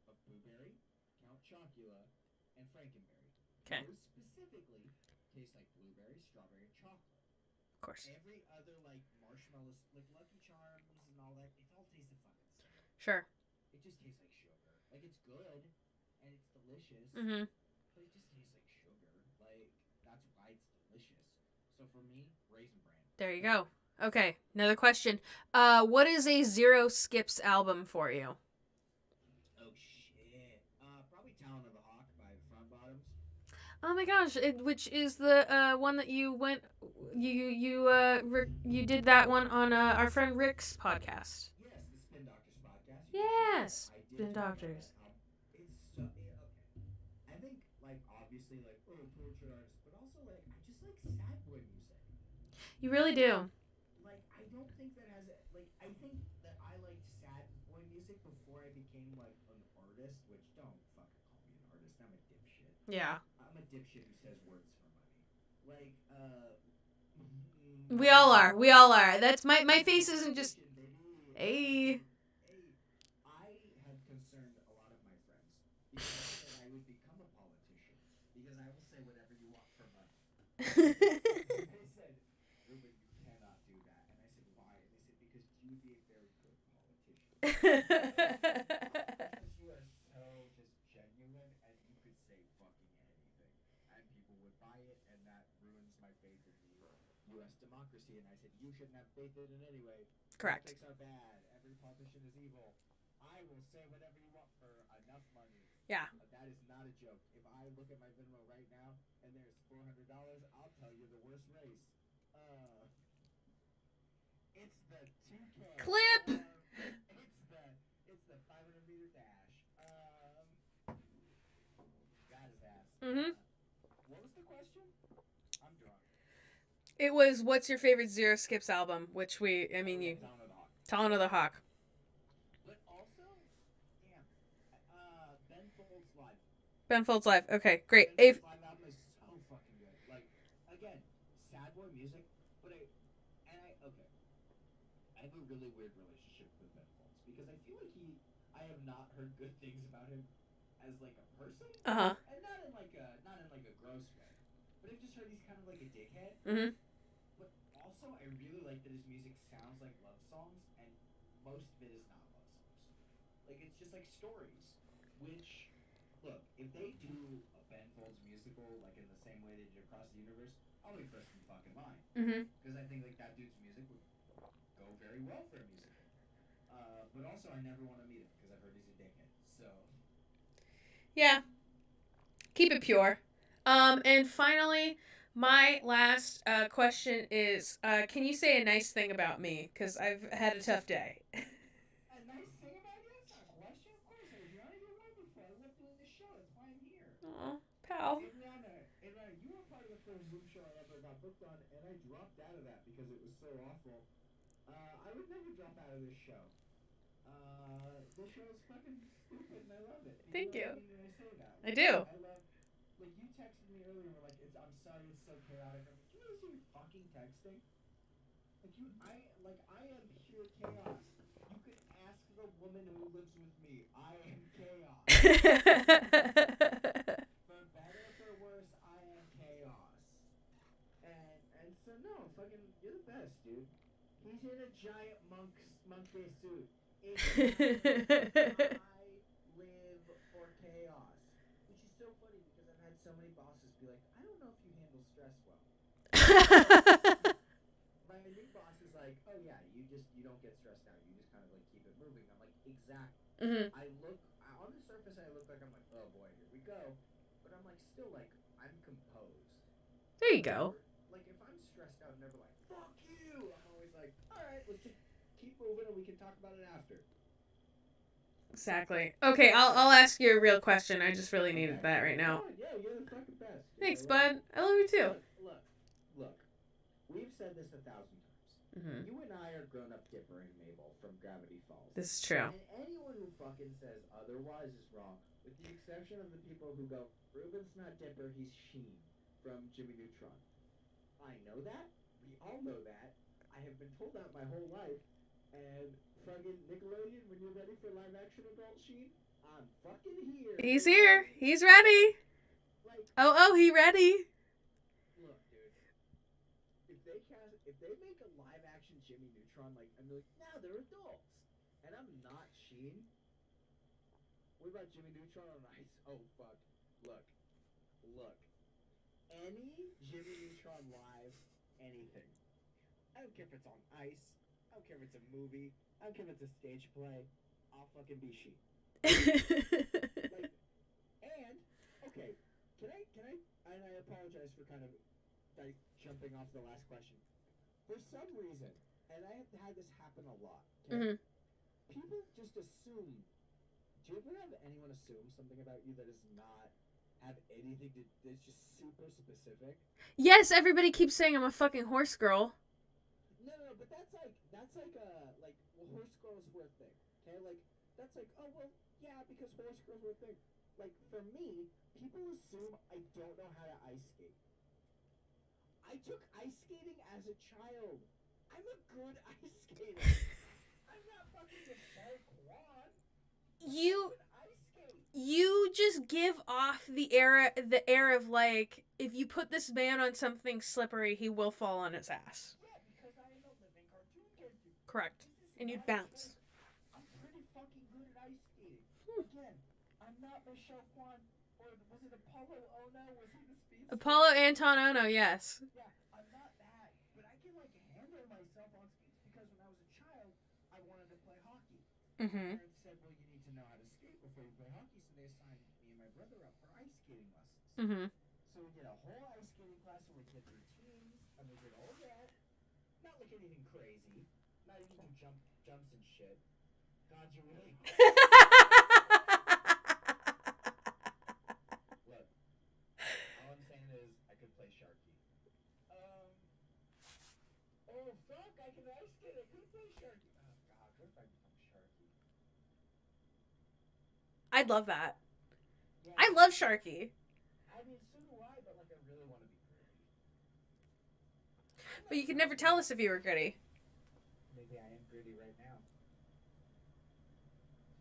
S1: of Blueberry, Count Chocula, and Frankenberry.
S3: Okay.
S1: Those specifically taste like blueberry, strawberry, and chocolate.
S3: Of course.
S1: Every other like marshmallows, like Lucky Charms and all that, it all tastes the fucking same.
S3: Sure.
S1: It just tastes like sugar. Like it's good and it's delicious.
S3: Mm-hmm.
S1: But it just tastes like sugar. Like that's why it's delicious. So for me, Raisin Bran.
S3: There you go. Okay, another question. What is a Zero Skips album for you? Oh my gosh! Which is the one that you went, you did that one on our friend Rick's podcast.
S1: Yes, the Spin Doctors podcast. You can check it out.
S3: Yes,
S1: I did
S3: Spin
S1: talk about
S3: Doctors.
S1: that album. It's so okay. I think like obviously like portrait artist, but also like I just like sad boy music.
S3: You really do.
S1: Like I don't think that has like I think that I liked sad boy music before I became like an artist, which don't fucking call me an artist. I'm a dipshit.
S3: Yeah.
S1: I'm a dipshit who says words for money. Like
S3: We all are. We all are. That's my face isn't just. Hey.
S1: Hey, I had concerned a lot of my friends because I said I would become a politician because I will say whatever you want for money. They said, Ruben, you cannot do that. And I said, why? And they said, because you would be a very good politician. Because you are so just genuine and you could say fucking anything. And people would buy it, and that ruins my faith in the U.S. democracy. And I said, you shouldn't have faith in it anyway.
S3: Correct.
S1: Politics are bad. Every politician is evil. I will say whatever you want for enough money.
S3: Yeah.
S1: That is not a joke. If I look at my Venmo right now and there's $400, I'll tell you the worst race. It's the 2K.
S3: Clip.
S1: It's the 500-meter dash. Got his ass.
S3: Mhm.
S1: What was the question? I'm drunk.
S3: It was what's your favorite Zero Skips album? Which you Talon of the Hawk.
S1: But also, damn, Ben Folds Live.
S3: Ben Folds Live. Okay, great.
S1: Ben Folds Live album is so fucking good. Like, again, sad boy music, but I have a really weird relationship with Ben Folds because I feel like I have not heard good things about him as like a person,
S3: Uh-huh.
S1: and not in like a gross way, but I've just heard he's kind of like a dickhead.
S3: Mhm.
S1: But also, I really like that his music sounds like love songs, and most of it is not love songs. Like, it's just like stories. Which, look, if they do a Ben Folds musical, like in the same way they did Across the Universe, I'll be first in fucking line.
S3: Mhm.
S1: Because I think like that dude's music would go very well for a musical. But also, I never want to meet him because I've heard he's a dickhead. So.
S3: Yeah. Keep it pure. And finally, my last question is, can you say a nice thing about me? Because I've had a tough day.
S1: A nice thing about you? That's not a question. Of course I was. You're out of your way before. I love doing this show. That's why I'm here.
S3: Aw, pal.
S1: Adriana, you were part of the first Zoom show I ever got booked on, and I dropped out of that because it was so awful. I would never drop out of this show. This show is fucking stupid, and I love it.
S3: Thank you.
S1: Know what I mean when I say that?
S3: I do.
S1: I love, like, you texted me earlier, and were like, I'm sorry, it's so chaotic. I'm like, you realize you're fucking texting? I am pure chaos. You could ask the woman who lives with me. I am chaos. For better or for worse, I am chaos. And so no, fucking, you're the best, dude. He's in a giant monkey suit. I live for chaos. Which is so funny because I've had so many bosses be like, I don't know if you handle stress well. My new boss is like, oh yeah, you don't get stressed out. You just kind of like keep it moving. I'm like, exactly.
S3: Mhm.
S1: On the surface I look like I'm like, oh boy, here we go. But I'm like, still like, I'm composed.
S3: There you go.
S1: Like, if I'm stressed out, I'm never like, fuck you. I'm always like, alright, let's just keep moving and we can talk about it after.
S3: Exactly. Okay, I'll ask you a real question. I just really needed that right now.
S1: Yeah, you're the fucking best.
S3: Thanks, bud. I love you too.
S1: Look. We've said this 1,000 times.
S3: Mhm.
S1: You and I are grown-up Dipper and Mabel from Gravity Falls.
S3: This is true.
S1: And anyone who fucking says otherwise is wrong, with the exception of the people who go, Ruben's not Dipper, he's Sheen from Jimmy Neutron. I know that. We all know that. I have been told that my whole life. And fucking Nickelodeon, when you're ready for live-action adult Sheen, I'm fucking here.
S3: He's here. He's ready.
S1: Like,
S3: he ready.
S1: look, dude. If they make a live-action Jimmy Neutron, like, I'm like, nah, they're adults. And I'm not Sheen. What about Jimmy Neutron on ice? Oh, fuck. Look. Any Jimmy Neutron live, anything. I don't care if it's on ice. I don't care if it's a movie. I don't care if it's a stage play. I'll fucking be Sheen. Like, and, okay, and I apologize for kind of like jumping off the last question. For some reason, and I have had this happen a lot. Okay?
S3: Mhm.
S1: People just assume. Do you ever have anyone assume something about you that is not have anything to? That's just super specific.
S3: Yes, everybody keeps saying I'm a fucking horse girl.
S1: No, but that's like well, horse girls were a thing. Okay, like that's like oh well yeah because horse girls were a thing. Like for me, people assume I don't know how to ice skate. I took ice skating as a child. I'm a good ice skater. I'm not fucking Michelle Kwan.
S3: You
S1: Ice skate.
S3: you just give off the air of like if you put this man on something slippery, he will fall on his ass.
S1: Yeah, because I am a living cartoon character.
S3: Correct. And you'd
S1: not a
S3: bounce.
S1: joke. I'm pretty fucking good at ice skating. Again, I'm not Michelle Kwan or was it Apollo Ono? Was he the speedster?
S3: Apollo Anton Ono, yes.
S1: Yeah, I'm not that, but I can like handle myself on skates because when I was a child, I wanted to play hockey.
S3: Mhm.
S1: My parents said, "Well, you need to know how to skate before you play hockey," so they assigned me and my brother up for ice skating lessons.
S3: Mhm.
S1: So we did a whole ice skating class, and we did routines, and we did all that. Not like anything crazy. Not even do jumps and shit. God, you really. Look, all I'm saying is I could play Sharky. Oh fuck! I can ice skate. I could play Sharky. Oh God, what if I become Sharky?
S3: I'd love that.
S1: Yeah,
S3: I love Sharky.
S1: I mean, so do I, but like I really want to be gritty.
S3: But you could never tell us if you were gritty.
S1: Maybe I am gritty right now.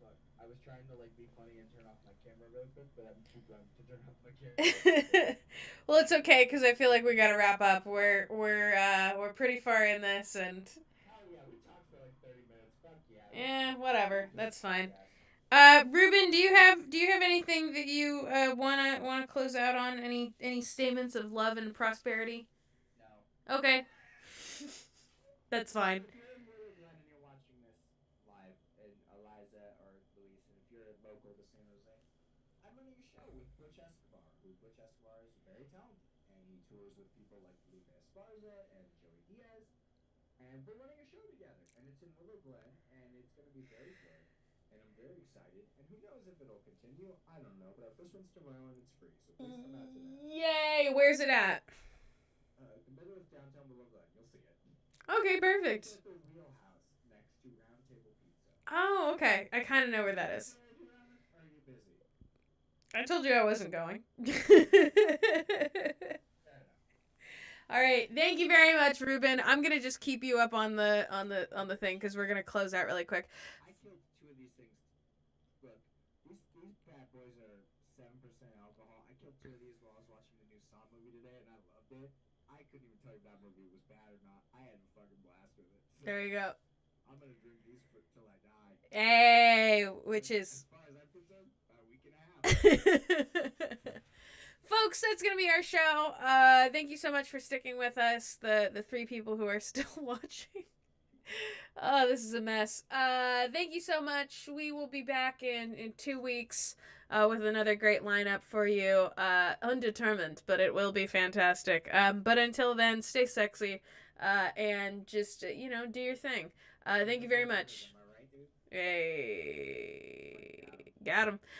S1: Look, I was trying to like be funny and turn off my camera really quick, but I'm too drunk to turn off my camera.
S3: Well, it's okay because I feel like we gotta wrap up. We're pretty far in this, and
S1: Oh yeah, we talked for like 30 minutes. Fuck yeah.
S3: whatever. That's fine. Ruben, do you have anything that you wanna close out on? Any statements of love and prosperity?
S1: No.
S3: Okay. That's fine.
S1: If you're in Willow Glen and you're watching this live, and Eliza or Luis, and if you're local to San Jose, I'm running a show with Butch Escobar, who Butch Escobar is very talented, and he tours with people like Lupe Esparza and Joey Diaz, and we're running a show together, and it's in Willow Glen, and it's going to be very good, and I'm very excited, and who knows if it'll continue, I don't know, but our first one's tomorrow, and it's free, so please come out to that.
S3: Yay! Where's it at?
S1: The middle of downtown Willow Glen, you'll see it.
S3: Okay, perfect.
S1: It's at the Wheelhouse next to Round Table Pizza.
S3: Oh, okay. I kind of know where that is.
S1: Or are you busy?
S3: I told you I wasn't going. All right, thank you very much, Ruben. I'm gonna just keep you up on the thing because we're gonna close out really quick.
S1: I killed two of these things. Look, these bad boys are 7% alcohol. I killed two of these while I was watching the new Saw movie today, and I loved it. I couldn't even tell you if that movie was bad or not. I had a fucking blast with it. So
S3: There you go.
S1: I'm gonna drink these till I die.
S3: Hey, which is.
S1: As far as I'm concerned, about a week and a half.
S3: Folks, that's gonna be our show. Thank you so much for sticking with us. The three people who are still watching. Oh, this is a mess. Thank you so much. We will be back in 2 weeks with another great lineup for you. Undetermined, but it will be fantastic. But until then, stay sexy and just do your thing. Thank you very much. Hey, got him.